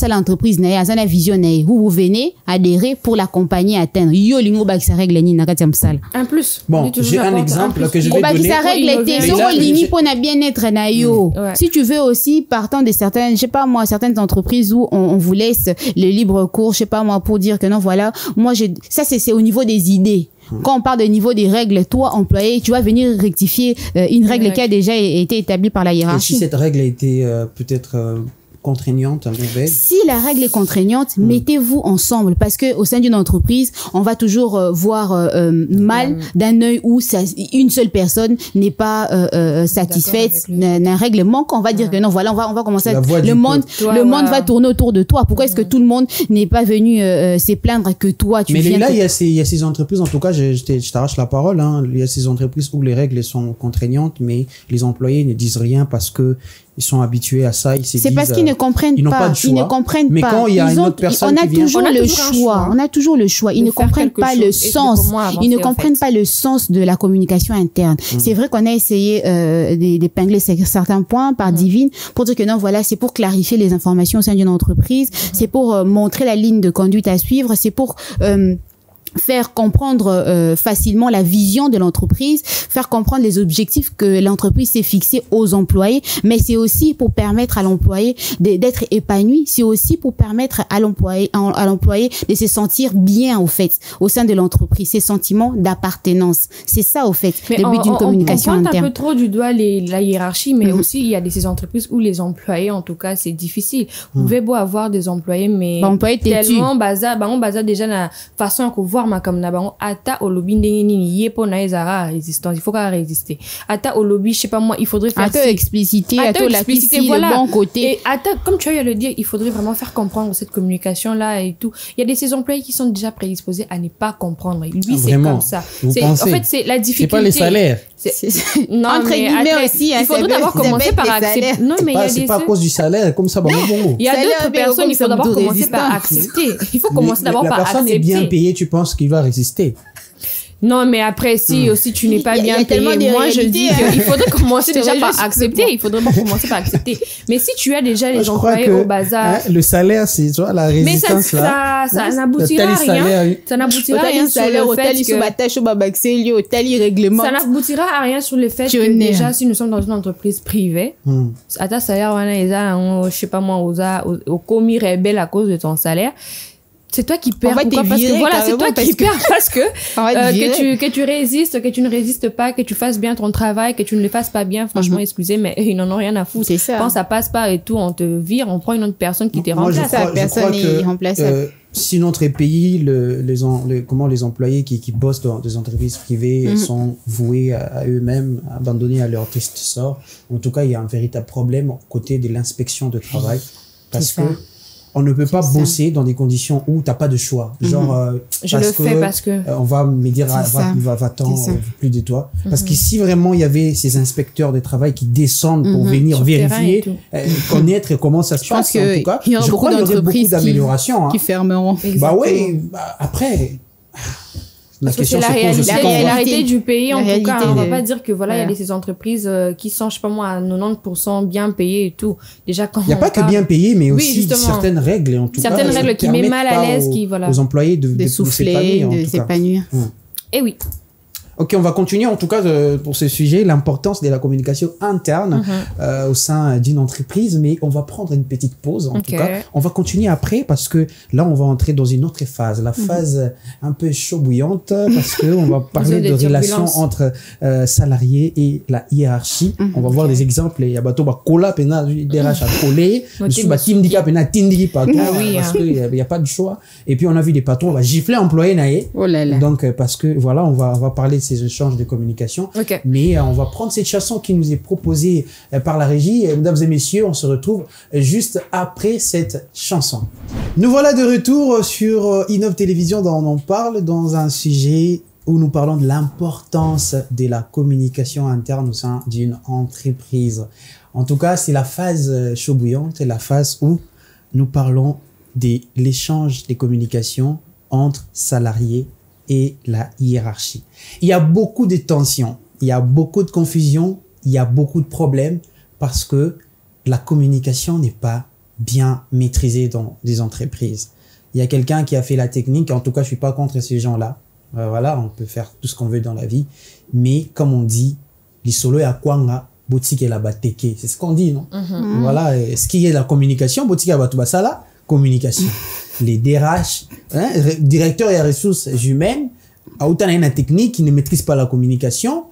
l'entreprise, vision, vous venez adhérer pour l'accompagner à atteindre. Yo, lingo, ba, sa règle, ni, nakati, msala. Un plus. Bon, On dit toujours j'ai un apporte exemple plus. que je vais Oba, qui donner. sa règle était, Mais so, là, limi j'ai- pour na bien-être na yo. Ouais. Si tu veux aussi, partant de certaines, je sais pas moi, certaines entreprises où on vous laisse le libre cours, je sais pas moi, pour dire que non, voilà, moi, ça, c'est au niveau des idées. Quand on parle de niveau des règles, toi, employé, tu vas venir rectifier une règle qui a déjà été établie par la Et si hiérarchie. cette règle a été peut-être contraignante, mauvaise, Si la règle est contraignante, mettez-vous ensemble parce que au sein d'une entreprise, on va toujours voir mal d'un œil où une seule personne n'est pas satisfaite avec d'un règlement. Qu'on va dire que non, voilà, on va commencer. La voix du Le monde, peuple. Ouais, le monde voilà. va tourner autour de toi. Pourquoi est-ce que tout le monde n'est pas venu se plaindre que toi tu mais viens là, te- il y a ces entreprises, en tout cas, je t'arrache la parole, hein, il y a ces entreprises où les règles sont contraignantes, mais les employés ne disent rien parce que ils sont habitués à ça, ils se C'est disent, parce qu'ils ne comprennent ils n'ont pas. pas de Ils ne choix. comprennent Mais pas. quand il y a Ils une ont- autre personne on a qui vient- toujours On a le toujours un choix. choix. On a toujours le choix. Ils De ne faire comprennent quelque pas chose le et c'est sens. pour moi avancer, Ils ne en comprennent fait. pas le sens de la communication interne. C'est vrai qu'on a essayé d'épingler certains points par Divine pour dire que non, voilà, c'est pour clarifier les informations au sein d'une entreprise. C'est pour montrer la ligne de conduite à suivre. C'est pour faire comprendre facilement la vision de l'entreprise, faire comprendre les objectifs que l'entreprise s'est fixés aux employés, mais c'est aussi pour permettre à l'employé d'être épanoui, c'est aussi pour permettre à l'employé de se sentir bien au fait au sein de l'entreprise, ces sentiments d'appartenance. C'est ça au fait le but d'une communication interne. On pointe un peu trop du doigt la hiérarchie, mais aussi il y a ces entreprises où les employés, en tout cas, c'est difficile. Vous pouvez beau avoir des employés, mais tellement bazar déjà la façon qu'on voit ma comme na bango ata au lobby ndenge nini yepo na ezara résistance, il faut qu'à résister. Ata au lobby, je sais pas moi, il faudrait faire expliciter voilà. Le bon côté. Et ata, comme tu as eu à le dire, il faudrait vraiment faire comprendre cette communication là et tout. Il y a ces employés qui sont déjà prédisposés à ne pas comprendre. Lui, c'est comme ça. En fait, c'est la difficulté. C'est pas les salaires. Non, entre guillemets aussi, il faudrait d'abord commencer par accepter. Non, mais c'est pas à cause du salaire, comme ça. Il y a d'autres personnes, il faut d'abord commencer par accepter. Il faut commencer d'abord par accepter. La personne est bien payée, tu penses qu'il va résister? Non, mais après, si aussi tu n'es pas bien payé, moi je dis qu'il faudrait commencer déjà par accepter. Il faudrait commencer par accepter. Mais si tu as déjà les employés au bazar. Le salaire, c'est, tu vois, la résistance là. Mais ça n'aboutira à rien. Ça n'aboutira à rien sur le fait que. Ça n'aboutira à rien sur le fait que déjà, si nous sommes dans une entreprise privée, à ta salaire, je sais pas moi, au commis rebelle à cause de ton salaire. C'est toi qui perds. Parce que voilà, c'est toi qui perds parce que que tu résistes, que tu ne résistes pas, que tu fasses bien ton travail, que tu ne le fasses pas bien. Franchement, excusez, mais ils n'en ont rien à foutre. C'est ça. Quand ça passe pas et tout, on te vire, on prend une autre personne qui te remplace. Personne n'est remplaçable. Si notre pays, les employés qui bossent dans des entreprises privées sont voués à eux-mêmes, abandonnés à leur triste sort. En tout cas, il y a un véritable problème côté de l'inspection de travail parce que on ne peut pas bosser dans des conditions où t'as pas de choix. Genre, je le fais parce que on va me dire, va-t'en, plus de toi. Parce que si vraiment il y avait ces inspecteurs de travail qui descendent pour venir vérifier, connaître comment ça se passe, en tout cas, il y aura beaucoup d'entreprises qui fermeront. Bah oui, après. C'est la réalité du pays, en tout cas. On va pas dire que voilà, il y a ces entreprises qui sont, je sais pas moi, à 90% bien payées et tout. Déjà, quand il n'y a pas que bien payé, mais aussi certaines règles, en tout cas. Certaines règles qui mettent mal à l'aise, aux employés de souffler, de s'épanouir. Et oui. Ok, on va continuer en tout cas pour ce sujet, l'importance de la communication interne au sein d'une entreprise, mais on va prendre une petite pause en tout cas. On va continuer après parce que là, on va entrer dans une autre phase, la phase un peu chaud bouillante parce que on va parler de relations entre salariés et la hiérarchie. On va voir des exemples. Il y a bateau cola pena DRH à coller, tindika pena tindiki partout parce qu'il y a pas de choix. Et puis on a vu des patrons, on va gifler employé naé. Donc parce que voilà, on va parler de ces échanges de communication. Mais on va prendre cette chanson qui nous est proposée par la régie. Mesdames et messieurs, on se retrouve juste après cette chanson. Nous voilà de retour sur Innov Télévision dont on parle dans un sujet où nous parlons de l'importance de la communication interne au sein d'une entreprise. En tout cas, c'est la phase chaud bouillante, la phase où nous parlons de l'échange des communications entre salariés et la hiérarchie. Il y a beaucoup de tensions, il y a beaucoup de confusion, il y a beaucoup de problèmes parce que la communication n'est pas bien maîtrisée dans des entreprises. Il y a quelqu'un qui a fait la technique, en tout cas je suis pas contre ces gens-là. Voilà, on peut faire tout ce qu'on veut dans la vie, mais comme on dit, l'isolo ya kwanga boutique et la bateke, c'est ce qu'on dit, non? Voilà, ce qui est la communication, boutique et la batubasala, communication. Les DRH, directeurs et ressources humaines, à autant il y a une technique qui ne maîtrise pas la communication.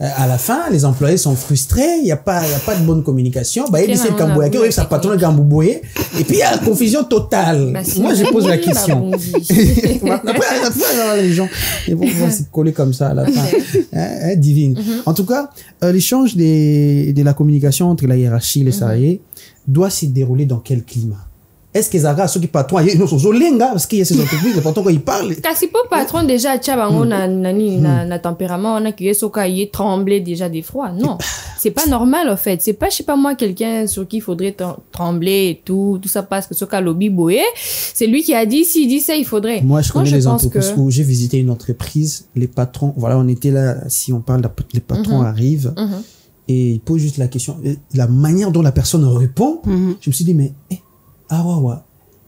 À la fin, les employés sont frustrés, il y a pas de bonne communication. Bah, il dit c'est Kamboya, qui arrive sa patronne Kambouboye, et puis il y a confusion totale. Moi, je pose la question. Après, les gens, ils vont se coller comme ça à la fin. Divine. En tout cas, l'échange de la communication entre la hiérarchie et les salariés doit se dérouler dans quel climat? Est-ce que Zara, ceux qui patrons, ils sont zolenga parce qu'il y a ces entreprises, les patrons quand ils parlent. Car si pas patron déjà, on a tempérament, on a qui est soka, il est tremblé déjà d'effroi. Non, c'est pas normal en fait. C'est pas, je sais pas moi, quelqu'un sur qui il faudrait trembler et tout ça parce que soka lobby boé. C'est lui qui a dit, s'il dit ça, il faudrait. Moi, je connais les entreprises où j'ai visité une entreprise, les patrons, voilà, on était là, si on parle, les patrons arrivent et ils posent juste la question, la manière dont la personne répond, je me suis dit, mais, ah ouais,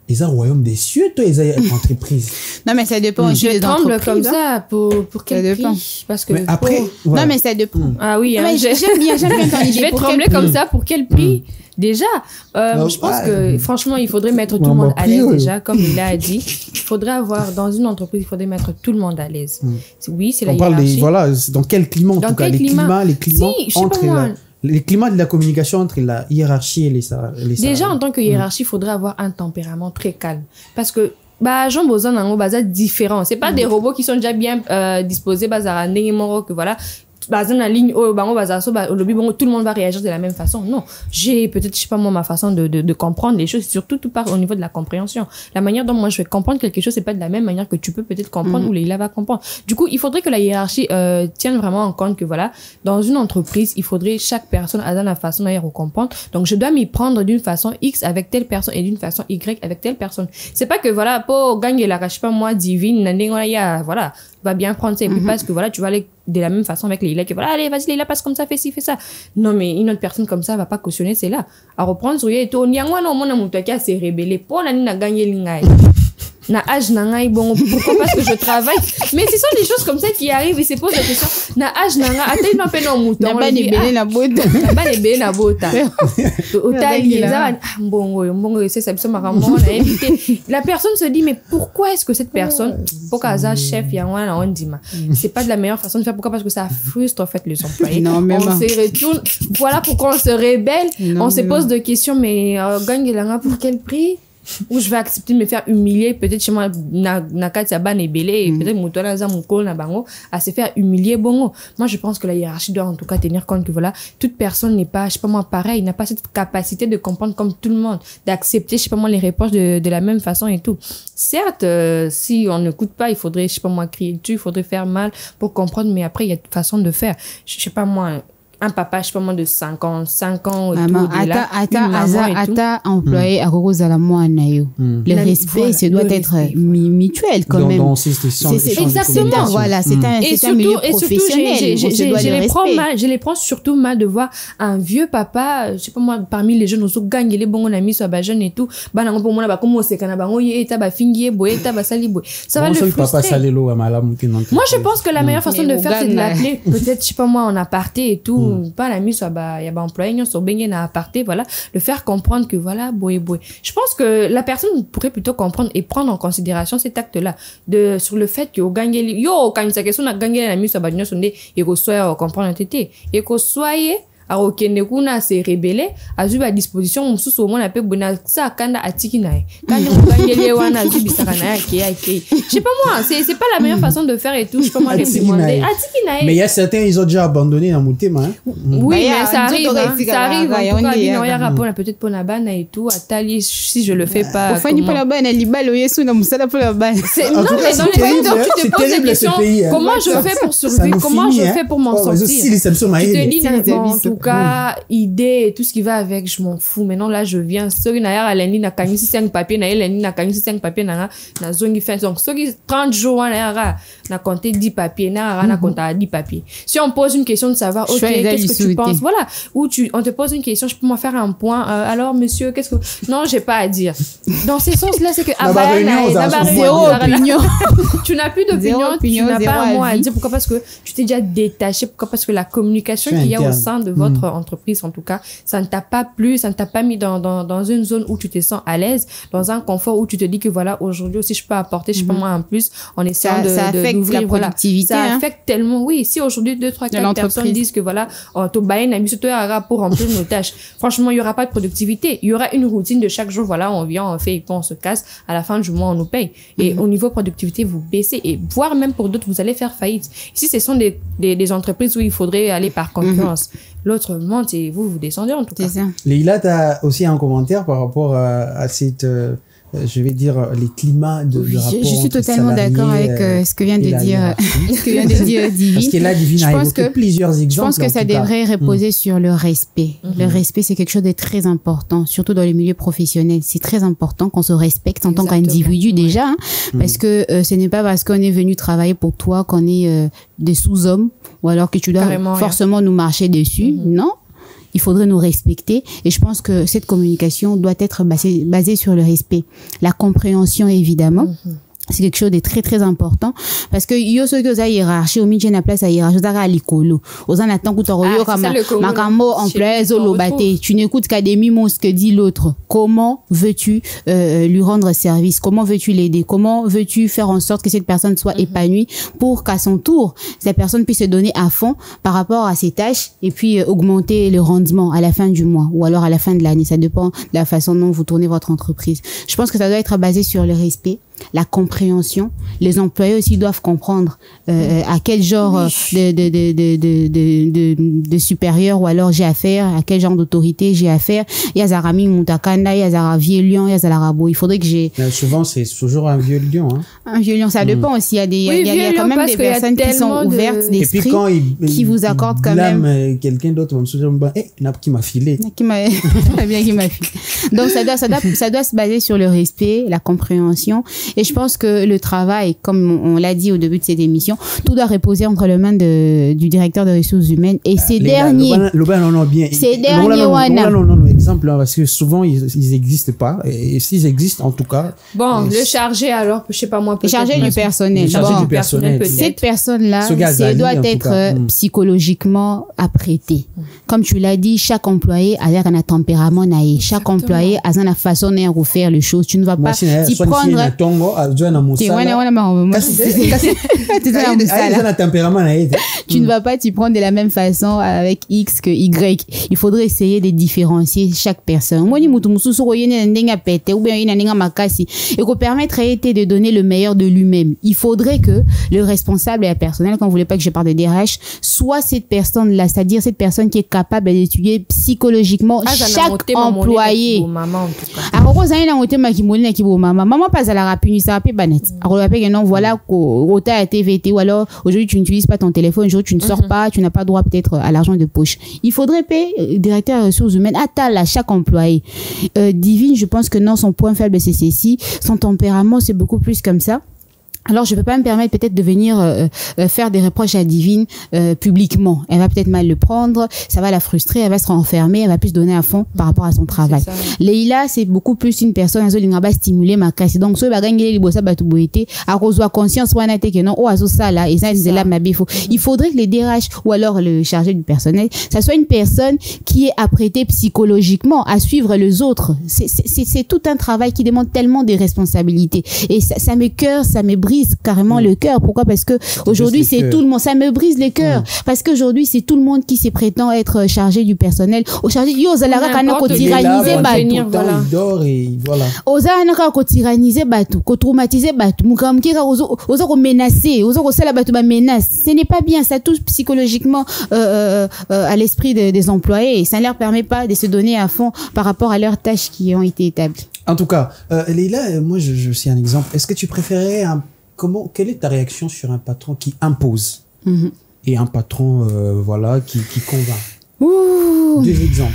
Ils ont royaume des cieux, toi, ils ont entreprise. Non, mais ça dépend aussi Je des tremble entreprises. comme ça pour quel dépend. prix? Parce que Mais après, Non, voilà. mais ça dépend. ah oui, Non, hein, mais j'aime bien ton idée. je vais Pour trembler quel comme prix? ça pour quel prix? Déjà, je pense que franchement, il faudrait mettre tout le monde à l'aise déjà, comme il a dit. Il faudrait avoir, dans une entreprise, il faudrait mettre tout le monde à l'aise. Oui, c'est la On parle hiérarchie. des, voilà, dans quel climat en Dans tout cas, quel les climat? climats Si, je sais pas entre moi. les climats de la communication entre la hiérarchie et les Déjà, salariés. en tant que hiérarchie, il faudrait avoir un tempérament très calme. Parce que, Jean Bozan, en gros, différent. C'est pas des robots qui sont déjà bien disposés, que voilà. En ligne, tout le monde va réagir de la même façon. Non. J'ai peut-être, je sais pas moi, ma façon de comprendre les choses, surtout tout part au niveau de la compréhension. La manière dont moi je vais comprendre quelque chose, c'est pas de la même manière que tu peux peut-être comprendre ou Leila va comprendre. Du coup, il faudrait que la hiérarchie tienne vraiment en compte que voilà, dans une entreprise, il faudrait chaque personne a la façon de comprendre. Donc, je dois m'y prendre d'une façon X avec telle personne et d'une façon Y avec telle personne. C'est pas que voilà, pour gagner la, je sais pas moi, divine, voilà, va bien prendre ça et puis parce que voilà, tu vas aller de la même façon avec Leila, que voilà, allez, vas-y, Leila, passe comme ça, fais ci, fais ça. Non, mais une autre personne comme ça va pas cautionner, c'est là. À reprendre, sur et tout, nyangwa, non, mon amour, qui a s'est rébellé, pour la n'a gagné l'ingay. Na âge n'a bon, pourquoi? Parce que je travaille. Mais ce sont des choses comme ça qui arrivent et se posent la question. Na âge n'a attends, non, pas non, mouton. N'a pas les bélés la botte. N'a pas les bélés la botte. Bon, c'est ça, ça m'a vraiment invité. La personne se dit, mais pourquoi est-ce que cette personne, pour qu'Aza chef, il y a un dit, c'est pas de la meilleure façon de faire. Pourquoi? Parce que ça frustre, en fait, les employés. On se retourne. Voilà pourquoi on se rébelle. On se pose des questions, mais gagne l'anga pour quel prix? Ou je vais accepter de me faire humilier, peut-être chez moi, peut-être à se faire humilier, bon. Moi, je pense que la hiérarchie doit en tout cas tenir compte que voilà, toute personne n'est pas, je sais pas moi, pareil, n'a pas cette capacité de comprendre comme tout le monde, d'accepter, je sais pas moi, les réponses de la même façon et tout. Certes, si on n'écoute pas, il faudrait, je sais pas moi, crier dessus, il faudrait faire mal pour comprendre, mais après, il y a une façon de faire. Je sais pas moi, un papa, je sais pas moi, de 5 ans et tout. Ata employé à Rose à la moine. Le respect, ça doit être mutuel quand même. C'est exactement, voilà, c'est un milieu professionnel. Je les prends surtout mal de voir un vieux papa, je sais pas moi, parmi les jeunes, on se gagne les bons amis, soit jeune et tout. Ça va le frustrer. Moi, je pense que la meilleure façon de faire, c'est de l'appeler, peut-être, je sais pas moi, en aparté et tout. Pas la mise, il y a employé, sur Bengen à aparté, voilà, le faire comprendre que voilà, je pense que la personne pourrait plutôt comprendre et prendre en considération cet acte-là, sur le fait que au gagner, quand sa question a gagné la mise, ça va venir sonner, et qu'on soit comprendre un tété, et qu'on soit, alors que nekuna s'est rebellé a eu à disposition mususu au moins la paix bona ça kanda atiki nae quand on gagne wana zubi sakana ki je sais pas moi, c'est pas la meilleure façon de faire et tout, je peux moi réprimander atiki nae. Mais il y a certains, ils ont déjà abandonné dans Moutema, hein. Oui, mais ça arrive, ça arrive en tout cas il y a rapport peut-être pour la banne et tout atali si je le fais pas. Enfin, pour la banne, elle libale yesu na musala pour la banne. Non, mais dans les temps tu te poses la question, comment je fais pour survivre, comment je fais pour m'en sortir. Tu te dis en tout cas, idée et tout ce qui va avec, je m'en fous. Maintenant, là, je viens. Ceux qui n'ont pas 5 papiers, n'a 5 papiers, n'a zone qui fait. Donc, ceux qui 30 jours, n'a compté 10 papiers, n'a compté 10 papiers. Si on pose une question de savoir, ok, qu'est-ce que tu penses? Voilà. Ou on te pose une question, je peux m'en faire un point. Alors, monsieur, qu'est-ce que, non, j'ai pas à dire. Dans ces sens-là, c'est que, tu n'as plus d'opinion, tu n'as pas un mot à dire. Pourquoi? Parce que tu t'es déjà détaché. Pourquoi? Parce que la communication qu'il y a au sein de votre entreprise, en tout cas, ça ne t'a pas plu, ça ne t'a pas mis dans une zone où tu te sens à l'aise, dans un confort où tu te dis que voilà, aujourd'hui aussi, je peux apporter, je sais pas moi, en plus, en essayant d'ouvrir, la productivité, ça affecte tellement, oui, si aujourd'hui 2, 3, 4 personnes disent que voilà, pour remplir nos tâches, franchement, il y aura pas de productivité, il y aura une routine de chaque jour, voilà, on vient, on fait, et puis on se casse, à la fin du mois, on nous paye. Et au niveau productivité, vous baissez, et voire même pour d'autres, vous allez faire faillite. Ici, ce sont des entreprises où il faudrait aller par concurrence. L'autre monte et vous descendez en tout cas. Leila, tu as aussi un commentaire par rapport à cette, je vais dire, les climats de rapport. Je suis totalement d'accord avec ce que vient de dire Divine. Parce que là, Divine a évoqué plusieurs exemples. Je pense que ça devrait reposer sur le respect. Le respect, c'est quelque chose de très important, surtout dans le milieu professionnel. C'est très important qu'on se respecte en tant qu'individu déjà, hein, parce que ce n'est pas parce qu'on est venu travailler pour toi qu'on est des sous-hommes ou alors que tu dois forcément nous marcher dessus. Non. il faudrait nous respecter. Et je pense que cette communication doit être basée sur le respect. La compréhension, évidemment. C'est quelque chose de très très important parce que yo ceux que ça hiérarchie au milieu de la place à hiérarchie ça à l'écolo aux en attend que tu comme makambo en place lobate tu n'écoutes qu'à des mimos ce que dit l'autre. Comment veux-tu lui rendre service, comment veux-tu l'aider, comment veux-tu faire en sorte que cette personne soit épanouie pour qu'à son tour cette personne puisse se donner à fond par rapport à ses tâches et puis augmenter le rendement à la fin du mois ou alors à la fin de l'année, ça dépend de la façon dont vous tournez votre entreprise. Je pense que ça doit être basé sur le respect, la compréhension. Les employés aussi doivent comprendre à quel genre de supérieur ou alors j'ai affaire, à quel genre d'autorité j'ai affaire. Il y a Zarami Moutakanda, il y a Zara vieux lion, il y a Zalarabo. Il faudrait que j'ai... Souvent, c'est toujours un vieux lion. Hein. Un vieux lion, ça dépend aussi. Il y a quand même des personnes qui sont ouvertes d'esprit, et puis quand qui vous accordent quand même... quelqu'un d'autre va me soutenir, qui m'a filé. Qui m'a filé. Donc, ça doit se baser sur le respect, la compréhension. Et je pense que le travail, comme on l'a dit au début de cette émission, tout doit reposer entre les mains du directeur des ressources humaines et ces derniers. Ces derniers, exemple, parce que souvent ils n'existent pas. Et s'ils existent, en tout cas. Bon, le chargé alors, je sais pas moi. Le chargé du personnel. Cette personne-là, doit être psychologiquement apprêtée. Comme tu l'as dit, chaque employé a un tempérament naïf. Chaque employé a une façon de faire les choses. Tu ne vas pas t'y prendre. Tu ne vas pas t'y prendre de la même façon avec X que Y. Il faudrait essayer de différencier chaque personne. Et qu'on permettre de donner le meilleur de lui-même. Il faudrait que le responsable et le personnel, quand vous voulez pas que je parle de DRH, soit cette personne-là, c'est-à-dire cette personne qui est capable d'étudier psychologiquement chaque employé. Maman pas à la rapine, ça peut banet. Alors non, voilà qu'au TVT ou alors aujourd'hui tu n'utilises pas ton téléphone, aujourd'hui tu ne sors pas, tu n'as pas droit peut-être à l'argent de poche. Il faudrait payer directeur des ressources humaines à chaque employé. Divine, je pense que non, son point faible c'est ceci, son tempérament c'est beaucoup plus comme ça. Alors, je peux pas me permettre peut-être de venir faire des reproches à Divine publiquement. Elle va peut-être mal le prendre, ça va la frustrer, elle va se renfermer, elle va plus se donner à fond par rapport à son travail. Leïla, c'est beaucoup plus une personne qui va stimuler ma casse. Donc, ce bagage les bossa batuboité, à reçoit conscience wanate que non, azo ça là et ça c'est là ma bifo. Il faudrait que les DRH ou alors le chargé du personnel, ça soit une personne qui est apprêtée psychologiquement à suivre les autres. C'est tout un travail qui demande tellement de responsabilités et ça me cœur, ça me brise carrément le cœur. Pourquoi? Parce que aujourd'hui c'est tout le monde, ça me brise les cœurs parce qu'aujourd'hui c'est tout le monde qui se prétend être chargé du personnel. Au chargé yo zalara kana ko tyranniser batu, voilà oza naka ko tyranniser batu, ko traumatiser batu, mukamkira oza ko menacer, oza ko sala batu ba menace. Ce n'est pas bien, ça touche psychologiquement à l'esprit des employés et ça ne leur permet pas de se donner à fond par rapport à leurs tâches qui ont été établies. En tout cas, Leïla, moi je sais un exemple. Est-ce que tu préférais quelle est ta réaction sur un patron qui impose et un patron qui convainc? Deux exemples.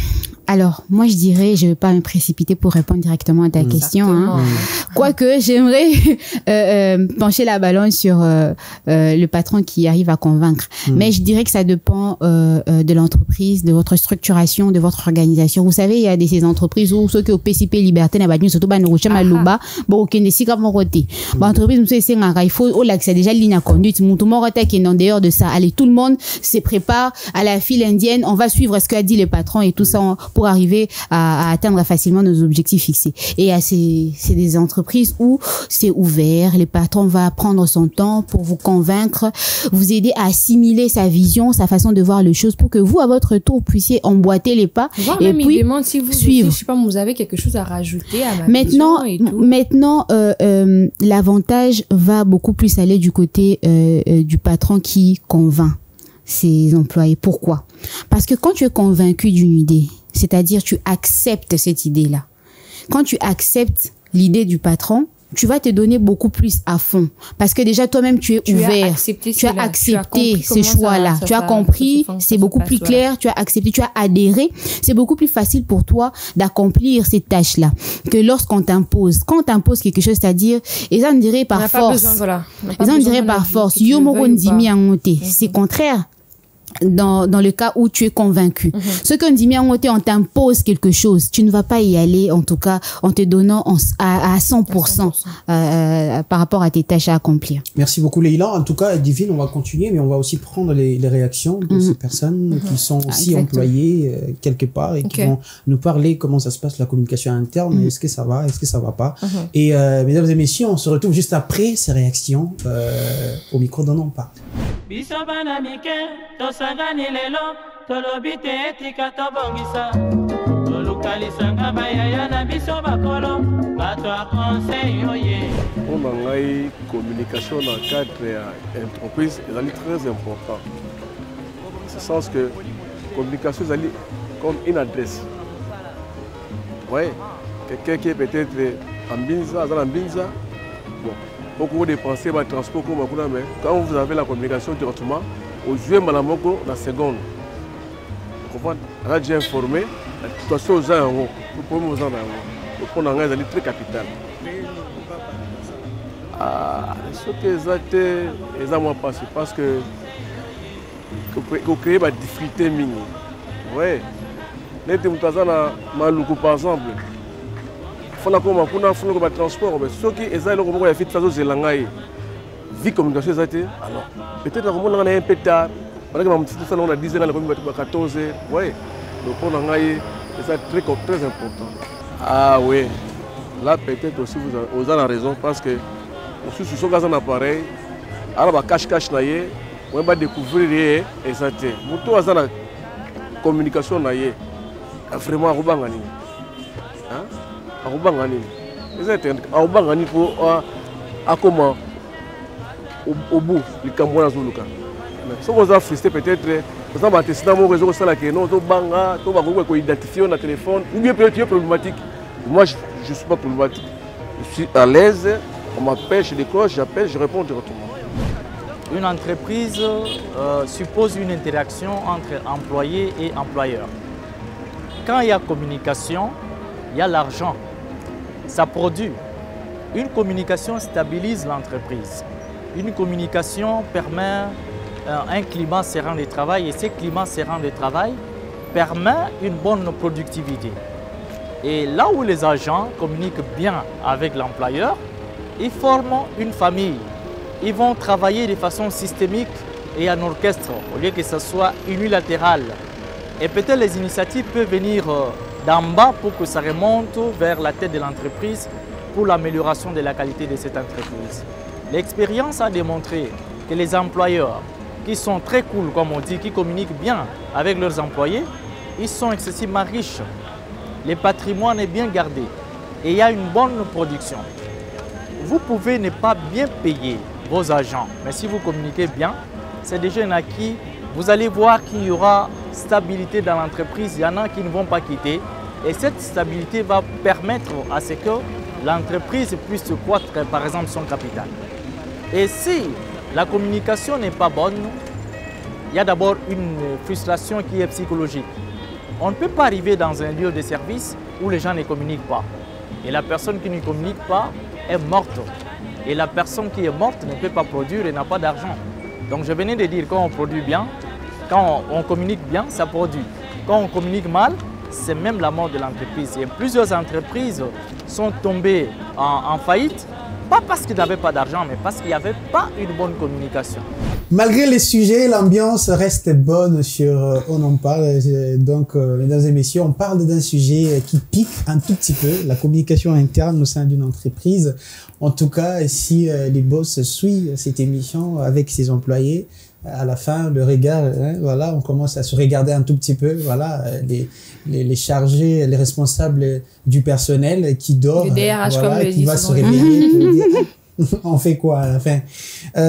Alors, moi, je dirais, je ne vais pas me précipiter pour répondre directement à ta question. Hein. Quoique, j'aimerais pencher la balance sur le patron qui arrive à convaincre. Mais je dirais que ça dépend de l'entreprise, de votre structuration, de votre organisation. Vous savez, il y a ces entreprises où ceux qui ont PCP Liberté n'a pas surtout pas il faut l'accès déjà ligne à conduite. Qui est en dehors de ça. Allez, tout le monde se prépare à la file indienne. On va suivre ce qu'a dit le patron et tout ça pour arriver à atteindre facilement nos objectifs fixés. Et c'est des entreprises où c'est ouvert, le patron va prendre son temps pour vous convaincre, vous aider à assimiler sa vision, sa façon de voir les choses pour que vous, à votre tour, puissiez emboîter les pas. Et puis, il demande si vous suivre. Aussi, je sais pas, vous avez quelque chose à rajouter à ma vision et tout. Maintenant, l'avantage va beaucoup plus aller du côté du patron qui convainc ses employés. Pourquoi? Parce que quand tu es convaincu d'une idée, c'est-à-dire tu acceptes cette idée-là. Quand tu acceptes l'idée du patron, tu vas te donner beaucoup plus à fond. Parce que déjà, toi-même, tu es ouvert. Tu as accepté ces choix-là. Tu as compris, c'est beaucoup plus clair. Tu as accepté, tu as adhéré. C'est beaucoup plus facile pour toi d'accomplir ces tâches-là que lorsqu'on t'impose. Quand on t'impose quelque chose, c'est-à-dire, et ça, on dirait par force. C'est contraire. dans le cas où tu es convaincu. Ce qu'on dit, mais on t'impose quelque chose, tu ne vas pas y aller, en tout cas, en te donnant à 100%, par rapport à tes tâches à accomplir. Merci beaucoup, Leïla. En tout cas, Divine, on va continuer, mais on va aussi prendre les réactions de ces personnes qui sont aussi employées quelque part et qui vont nous parler comment ça se passe, la communication interne, est-ce que ça va, est-ce que ça va pas. Et mesdames et messieurs, on se retrouve juste après ces réactions au micro d'On en parle. biso bana mike tosangani lelo tolobi te etika tobongisa tolukalisanga bayaya na biso bakolo bato ya conseil oye. Mpona ngai communication dans le cadre ya entreprise ezali très important. En ce sens que communication ezali comme une adresse. Ouais, quelqu'un qui est peut-être en Binza, dans la Binza, bon, beaucoup de dépenser le transport, mais quand vous avez la communication directement, au jouez Malamoko la seconde. Vous comprenez? Radio informé, la situation aux gens, vous pouvez vous en avoir. Le point d'engagement est très capital. Ah, ce que les gens m'ont passé, parce que vous créez des difficultés minimes. Oui. Les gens Maluku par exemple. Il faut que le transport, ceux qui ont fait des choses, vie communication, alors peut-être qu'on a un peu tard, on a 10 ans, on a 14 ans, oui, le point d'engagement est très important. Ah oui, là peut-être aussi vous avez raison, parce que si vous avez un appareil, alors on va cache-cache, on va découvrir et ça. Vous avez une communication, vraiment, vous avez comment au bout du Cameroun Zuluka. Si vous avez frustré peut-être, vous avez testé mon réseau sur la question, vous avez identifié dans téléphone, ou bien peut-être problématique. Moi je ne suis pas problématique. Je suis à l'aise, on m'appelle, je décroche, j'appelle, je réponds directement. Une entreprise suppose une interaction entre employé et employeur. Quand il y a communication, il y a l'argent. Ça produit. Une communication stabilise l'entreprise. Une communication permet un climat serein de travail et ce climat serein de travail permet une bonne productivité. Et là où les agents communiquent bien avec l'employeur, ils forment une famille. Ils vont travailler de façon systémique et en orchestre au lieu que ce soit unilatéral. Et peut-être les initiatives peuvent venir d'en bas pour que ça remonte vers la tête de l'entreprise pour l'amélioration de la qualité de cette entreprise. L'expérience a démontré que les employeurs qui sont très cool, comme on dit, qui communiquent bien avec leurs employés, ils sont excessivement riches. Le patrimoine est bien gardé et il y a une bonne production. Vous pouvez ne pas bien payer vos agents, mais si vous communiquez bien, c'est déjà un acquis. Vous allez voir qu'il y aura stabilité dans l'entreprise, il y en a qui ne vont pas quitter. Et cette stabilité va permettre à ce que l'entreprise puisse croître, par exemple, son capital. Et si la communication n'est pas bonne, il y a d'abord une frustration qui est psychologique. On ne peut pas arriver dans un lieu de service où les gens ne communiquent pas. Et la personne qui ne communique pas est morte. Et la personne qui est morte ne peut pas produire et n'a pas d'argent. Donc je venais de dire, quand on produit bien, quand on communique bien, ça produit. Quand on communique mal, c'est même la mort de l'entreprise. Et plusieurs entreprises sont tombées en faillite, pas parce qu'ils n'avaient pas d'argent, mais parce qu'il n'y avait pas une bonne communication. Malgré les sujets, l'ambiance reste bonne sur On en parle. Donc, mesdames et messieurs, on parle d'un sujet qui pique un tout petit peu, la communication interne au sein d'une entreprise. En tout cas, si les boss suivent cette émission avec ses employés, à la fin, le regard, hein, voilà, on commence à se regarder un tout petit peu, voilà, les chargés, les responsables du personnel qui dort, le DRH, voilà, comme qui va se réveiller pour dire, on fait quoi à la fin?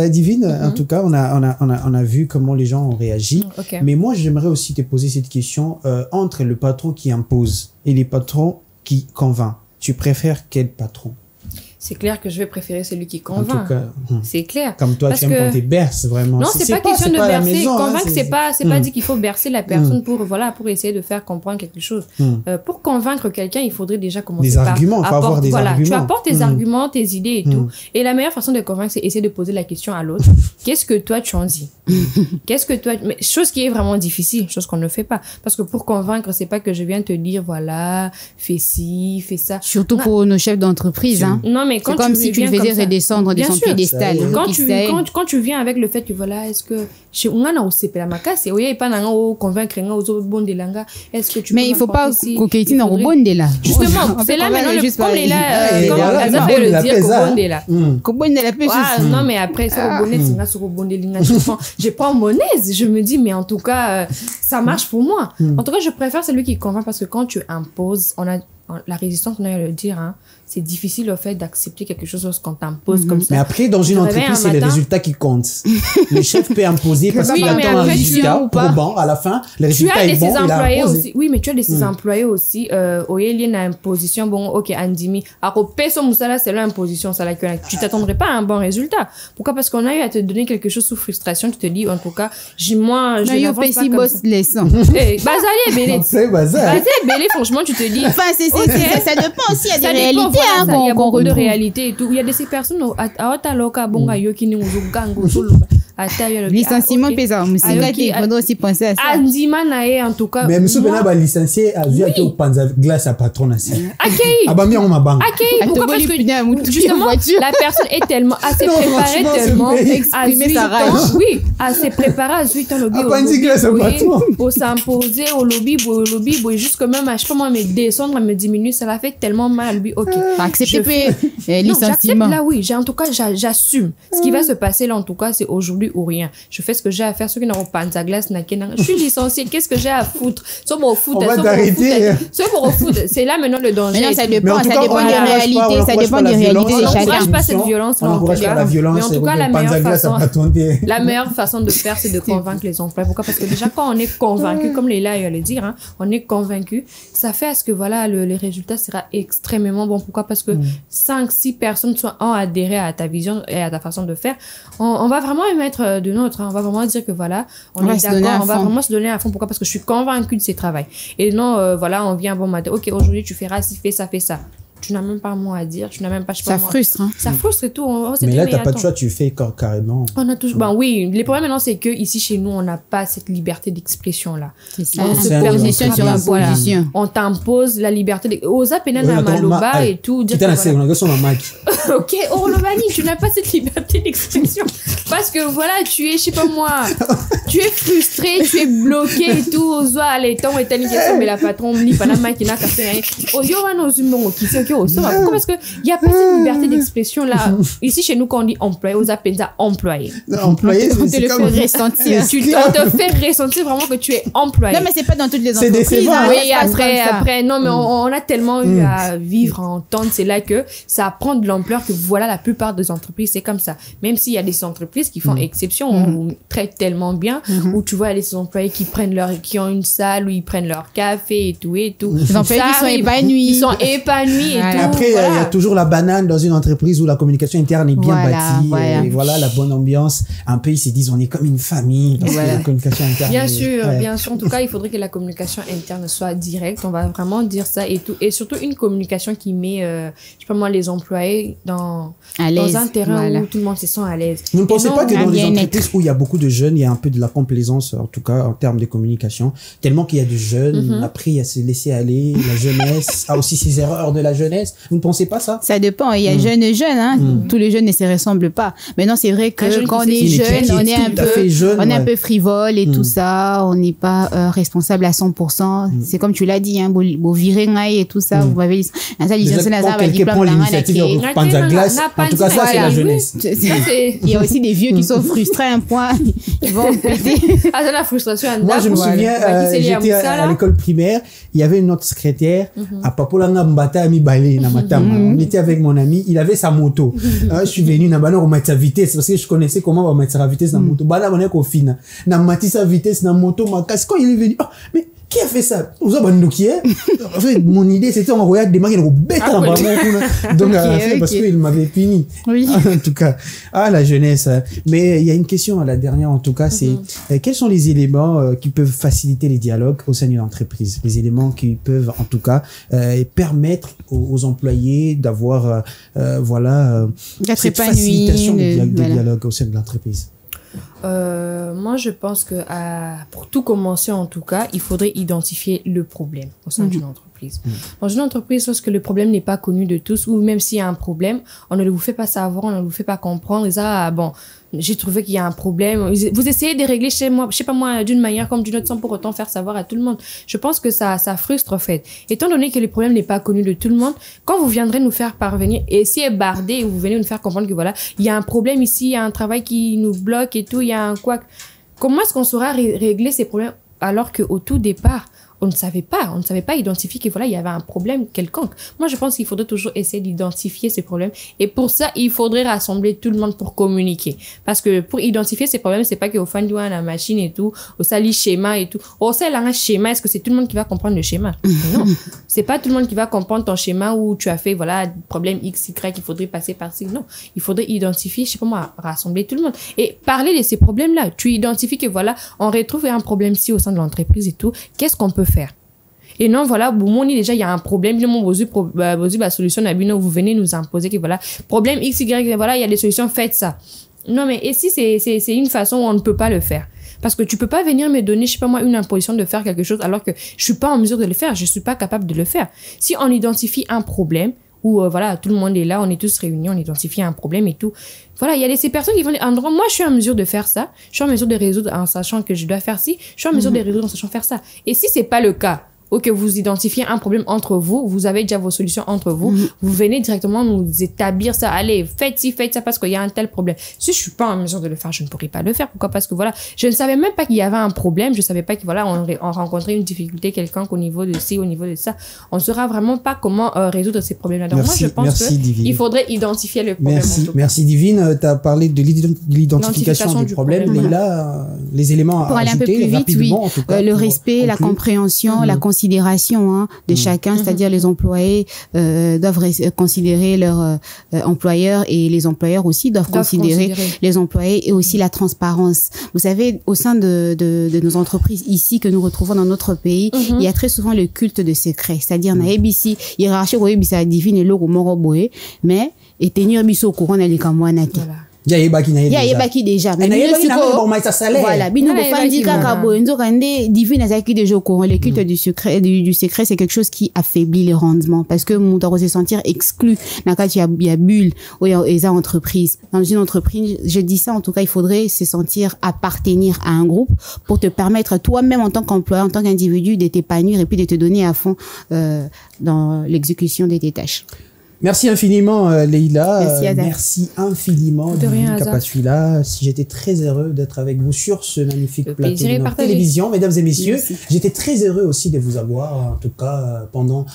Divine, en tout cas, on a vu comment les gens ont réagi. Okay. Mais moi, j'aimerais aussi te poser cette question entre le patron qui impose et les patrons qui convainc. Tu préfères quel patron? c'est clair que je vais préférer celui qui En convainc. tout cas, C'est clair. comme toi, Parce tu aimes que- quand t'es berce, vraiment. Non, c'est pas question de à la bercer. maison, hein, Convaincre, c'est pas Mm. dit qu'il faut bercer la personne pour, voilà, pour essayer de faire comprendre quelque chose. Pour convaincre quelqu'un, il faudrait déjà commencer Des par arguments, faut avoir des voilà, tu arguments. apportes tes arguments, tes idées et tout. Et la meilleure façon de convaincre, c'est essayer de poser la question à l'autre. Qu'est-ce que toi tu en dis? Qu'est-ce que toi, mais chose qui est vraiment difficile, chose qu'on ne fait pas. Parce que pour convaincre, c'est pas que je viens te dire, voilà, fais ci, fais ça. Surtout Non. pour nos chefs d'entreprise, hein. Non, mais quand C'est comme tu si tu le viens faisais comme ça- redescendre de Bien son sûr. piédestal. Quand tu viens avec le fait que voilà, est-ce que chez Ungana ou Sepela Makase, oui, pas nanga ou convaincre nga aux autres bon de langa, est-ce que tu Mais peux il faut pas m'apporter ci? coqueter Il dans faudrait- Robonde là. Justement, On c'est peut là convaincre maintenant, juste comme par- il est là, Et comme voilà, Aza Robonde fait le la dire, pesa, Robonde est là. Robonde la pêche. Ah, non, mais après, sur Robonde, c'est nga sur Robonde, linga, je prends mon aise, je me dis, mais en tout cas, ça marche pour moi. En tout cas, je préfère celui qui convainc parce que quand tu imposes, la résistance, on a le dire, hein, c'est difficile au fait d'accepter quelque chose lorsqu'on t'impose comme ça. Mais après, dans une te réveilles entreprise, un c'est les matin- résultats qui comptent. Le chef peut imposer parce Oui, qu'il mais attend un après, tu résultat viens ou pas. probant. À la fin, le Tu résultat as de est bon, ces il a employés imposé. aussi. Oui, mais tu as de ces employés aussi. Il y a une imposition. Bon, ok, Andimi. Alors, peso musala, c'est l'imposition. Ça, tu t'attendrais pas à un bon résultat. Pourquoi? Parce qu'on a eu à te donner quelque chose sous frustration. Tu te dis, en tout cas, moi, je Non, yo n'avance pas pessi comme boss ça. laissant. Eh, Bazali est belé. C'est bazar. Bazali est belé, franchement, tu te dis. Enfin, ça dépend aussi, il y a des Ça dépend, réalités, voilà, hein, ça. Il y a qu'on beaucoup de retrouve. réalités et tout. Il y a de ces personnes à Otaloka, Bonga, Yokini, Gango, Solo. Licenciement pesant, mais c'est vrai qu'il faudrait aussi penser à ça. Andima Nae, en tout cas. Mais monsieur moi- Bena va licencier à Zia qui panza glace à patron aussi. Accueilli. Ah bah mi on m'a banque. Accueilli. Pourquoi? Parce que justement, la personne est tellement assez Non, préparée, franchement, tellement c'est à exprimer 8 sa ans. rage. Oui, assez préparée à 8 ans le Ah, pas dit glace à patron. pour s'imposer au lobby, jusque même, je sais pas moi, me descendre, me diminuer, ça l'a fait tellement mal à lui. Ok. Accepter Je fais- Non, j'accepte licenciement. là, oui. En tout cas, j'assume. Ce qui va se passer là, en tout cas, c'est aujourd'hui ou rien. Je fais ce que j'ai à faire. Ceux qui n'auront pas de glace, je suis licenciée. Qu'est-ce que j'ai à foutre? Soit pour foot, On va t'arrêter. soit pour foot. C'est là maintenant le danger. Mais non, ça Mais dépend, en tout ça cas, dépend on des n'encourage pas- réalités, on ça n'encourage dépend pas des la réalités violence. de On n'encourage chacun. pas cette violence, On là, en n'encourage tout pas cas. la violence. Mais en tout cas, la panza meilleure glace à façon, patron. la meilleure façon de faire, c'est de convaincre les employés. Pourquoi? Parce que déjà, quand on est convaincu, comme Leila allait le dire, hein, on est convaincu, ça fait à ce que voilà, les résultats sera extrêmement bon. Pourquoi? Parce que 5-6 personnes ont adhéré à ta vision et à ta façon de faire. On va vraiment y mettre de notre, hein. On va vraiment dire que voilà, on va est se donner à d'accord, on va fond. vraiment se donner à fond. Pourquoi? Parce que je suis convaincue de ces travail. Et non, voilà, on vient bon matin. Ok, aujourd'hui, tu feras ci, fais ça, fais ça. Tu n'as même pas un mot à dire, tu n'as même pas, je sais pas Ça moi. frustre, hein. Ça frustre et tout. Mais là, t'as pas de choix, tu fais carrément. On a toujours, ben oui, les problèmes maintenant, c'est que ici, chez nous, on n'a pas cette liberté d'expression là. C'est ça. On se C'est permet Position sur voilà. imposition. On t'impose la liberté. Osa penana Ouais, maloba attends, et tout. Dire Putain, que la voilà. seconde, regarde son mec. Ok, Orlovani, tu n'as pas cette liberté d'expression. Parce que voilà, tu es, je sais pas moi, tu es frustré, tu es bloqué et tout. Osa, allez, ton et tani question, mais la patron, li, panama, qui n'a qu'à faire. Oh, yo, on a un qui c'est ok, Osa. Pourquoi? Parce que il y a pas cette liberté d'expression là. Ici, chez nous, quand on dit employé, Osa penza employé. Employé, On te c'est le comme... fait ressentir. On te fait ressentir vraiment que tu es employé. Non, mais c'est pas dans toutes les C'est entreprises. décevant, hein, hein. ça Oui, se passe comme ça. après, non, mais on a tellement eu à vivre, à entendre, c'est là que ça prend de l'ampleur que voilà, la plupart des entreprises, c'est comme ça. Même s'il y a des entreprises qui font exception, ou traitent tellement bien, où tu vois les employés qui ont une salle où ils prennent leur café et tout et tout. Les employés qui Ça sont arrive. épanouis. Ils sont épanouis et Voilà. tout. Après, il y voilà. a toujours la banane dans une entreprise où la communication interne est bien Voilà, bâtie. voilà. Et voilà, la bonne ambiance. Un peu, ils se disent, on est comme une famille. Parce que Voilà. la communication interne. Bien est- sûr, ouais. bien sûr. En tout cas, il faudrait que la communication interne soit directe. On va vraiment dire ça et tout. Et surtout, une communication qui met, je sais pas moi, les employés À l'aise. dans un terrain Voilà. où tout le monde se sent à l'aise. Vous ne pensez Et non, pas que un dans les bien-être. entreprises où il y a beaucoup de jeunes, il y a un peu de la complaisance, en tout cas en termes de communication, tellement qu'il y a du jeune, après il y a se laisser aller, la jeunesse a aussi ses erreurs de la jeunesse. Vous ne pensez pas ça? Ça dépend. Il y a jeunes et jeunes, hein. Tous les jeunes ne se ressemblent pas. Maintenant, c'est vrai Un que jeune quand on qui est fait- jeune, qui on est un tout à fait jeune, on est un ouais. peu frivole et tout ça. On n'est pas responsable à 100%. C'est comme tu l'as dit, hein. Beau virer ngai et tout ça. Vous m'avez dit, ça, Déjà, licence, là, quand ça, quelqu'un diplôme, prend là, l'initiative là, de qui- reprendre sa glace, en tout cas ça c'est la Voilà. jeunesse. Il y a aussi des vieux qui sont frustrés à un point. Ils vont péter. Ah, c'est la frustration. Moi, je me souviens, j'étais à l'école. l'école primaire, il y avait une autre secrétaire, à Papolanga Mbata Ami Balé, na Matama. On était avec mon ami, il avait sa moto. Je suis venu, na bana, on mettre sa vitesse, parce que je connaissais comment on mettre sa vitesse na moto. Bana, on est qu'au fin. Na mati sa vitesse na moto, ma casse. Quand il est venu, oh, mais qui a fait ça? Vous avez un en fait, mon idée, c'était on regarde des magasins bêtes en bas. Donc, parce qu'il m'avait puni. Oui. En tout cas, la jeunesse. Mais il y a une question à la dernière, en tout cas, c'est quels sont les éléments qui peuvent faciliter les dialogues au sein d'une entreprise? Les éléments qui peuvent, en tout cas, permettre aux employés d'avoir, cette facilitation des dialogues au sein de l'entreprise. Moi, je pense que pour tout commencer, en tout cas, il faudrait identifier le problème au sein d'une entreprise. Dans une entreprise, lorsque le problème n'est pas connu de tous, ou même s'il y a un problème, on ne vous fait pas savoir, on ne vous fait pas comprendre. Et ça, bon, j'ai trouvé qu'il y a un problème. Vous essayez de régler chez moi, je sais pas moi, d'une manière comme d'une autre, sans pour autant faire savoir à tout le monde. Je pense que ça frustre, en fait. Étant donné que le problème n'est pas connu de tout le monde, quand vous viendrez nous faire parvenir, et si est bardé, et vous venez nous faire comprendre que voilà, il y a un problème ici, il y a un travail qui nous bloque et tout, il y a un quoi. Comment est-ce qu'on saura régler ces problèmes alors qu'au tout départ, on ne savait pas identifier que voilà, il y avait un problème quelconque. Moi, je pense qu'il faudrait toujours essayer d'identifier ces problèmes. Et pour ça, il faudrait rassembler tout le monde pour communiquer. Parce que pour identifier ces problèmes, c'est pas qu'au fin de la machine et tout, au sali schéma et tout. Au sein un schéma, est-ce que c'est tout le monde qui va comprendre le schéma? Non. C'est pas tout le monde qui va comprendre ton schéma où tu as fait, voilà, problème X, Y, il faudrait passer par-ci. Non. Il faudrait identifier, je sais pas moi, rassembler tout le monde. Et parler de ces problèmes-là. Tu identifies que voilà, on retrouve un problème-ci au sein de l'entreprise et tout. Qu'est-ce qu'on peut faire? Et non, voilà, bon, déjà, il y a un problème. La solution, vous venez nous imposer que voilà, problème X, Y, voilà, il y a des solutions, faites ça. Non, mais ici, c'est une façon où on ne peut pas le faire. Parce que tu peux pas venir me donner, je sais pas moi, une imposition de faire quelque chose alors que je suis pas en mesure de le faire. Je suis pas capable de le faire. Si on identifie un problème, où voilà, tout le monde est là, on est tous réunis, on identifie un problème et tout. Voilà, il y a ces personnes qui vont dire, moi, je suis en mesure de faire ça. Je suis en mesure de résoudre en sachant que je dois faire ci. Je suis en mesure de résoudre en sachant faire ça. Et si c'est pas le cas, ou que vous identifiez un problème entre vous, vous avez déjà vos solutions entre vous, vous venez directement nous établir ça. Allez, faites ça parce qu'il y a un tel problème. Si je suis pas en mesure de le faire, je ne pourrais pas le faire. Pourquoi? Parce que voilà, je ne savais même pas qu'il y avait un problème. Je savais pas que voilà, on rencontrait une difficulté quelconque au niveau de ci, au niveau de ça. On ne saura vraiment pas comment résoudre ces problèmes-là. Donc moi, je pense qu'il faudrait identifier le problème. Merci Divine. Tu as parlé de l'identification du problème. Mais là, les éléments pour à aller ajouter un peu plus vite, rapidement, en tout cas, le respect, la compréhension, la considération de chacun, c'est-à-dire les employés doivent considérer leurs employeurs et les employeurs aussi doivent considérer les employés et aussi la transparence. Vous savez, au sein de nos entreprises ici que nous retrouvons dans notre pays, il y a très souvent le culte de secret, c'est-à-dire na ABC hiérarchie ko ebisa divine logo moro boye mais et tenir biso au courant na likamwana te. Il y a baki déjà mais voilà bino ko fandi kaka boenzo kande divine azaki déjà au courant. Le culte du secret c'est quelque chose qui affaiblit les rendements parce que on doit se sentir exclu na quand il y a bulle ou les entreprises. Dans une entreprise, je dis ça en tout cas, il faudrait se sentir appartenir à un groupe pour te permettre toi-même en tant qu'employé, en tant qu'individu de t'épanouir et puis de te donner à fond dans l'exécution de tes tâches. Merci infiniment, Leïla. Merci infiniment, Divine Kapatula. J'étais très heureux d'être avec vous sur ce magnifique plateau de notre télévision. Mesdames et messieurs, j'étais très heureux aussi de vous avoir, en tout cas, pendant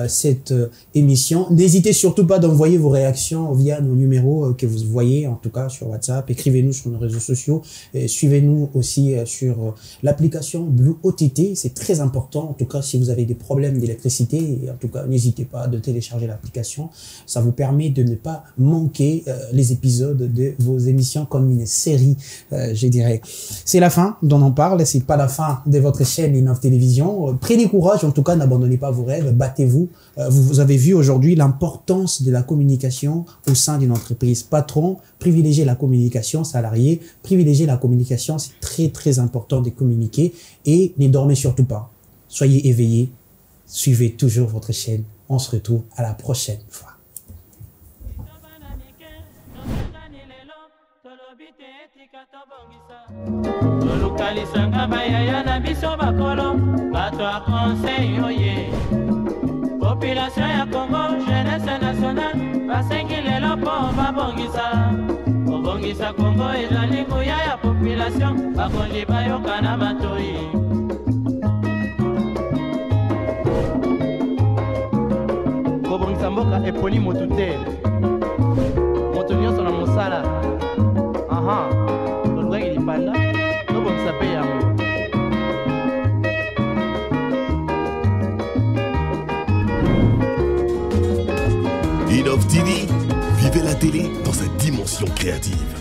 cette émission. N'hésitez surtout pas d'envoyer vos réactions via nos numéros que vous voyez, en tout cas, sur WhatsApp. Écrivez-nous sur nos réseaux sociaux. Et suivez-nous aussi sur l'application Blue OTT. C'est très important. En tout cas, si vous avez des problèmes d'électricité, en tout cas, n'hésitez pas de télécharger l'application. Ça vous permet de ne pas manquer les épisodes de vos émissions comme une série, je dirais. C'est la fin dont on parle, c'est pas la fin de votre chaîne Innov Télévision. Prenez courage, en tout cas, n'abandonnez pas vos rêves, battez-vous. Vous avez vu aujourd'hui l'importance de la communication au sein d'une entreprise. Patron, privilégiez la communication, salarié, privilégiez la communication, c'est très très important de communiquer et ne dormez surtout pas. Soyez éveillés, suivez toujours votre chaîne. On se retrouve à la prochaine fois. Population ya Congo, jeunesse nationale, basengilelo po babongisa. Obongisa Congo ezali nguya ya population, bakondi bayoka na matoi. Kobongisa mboka eponi motu te. Moto nyonso na mosala. Tolukaki lipanda, tobongisa pe yango. Innov TV, vivez la télé dans sa dimension créative.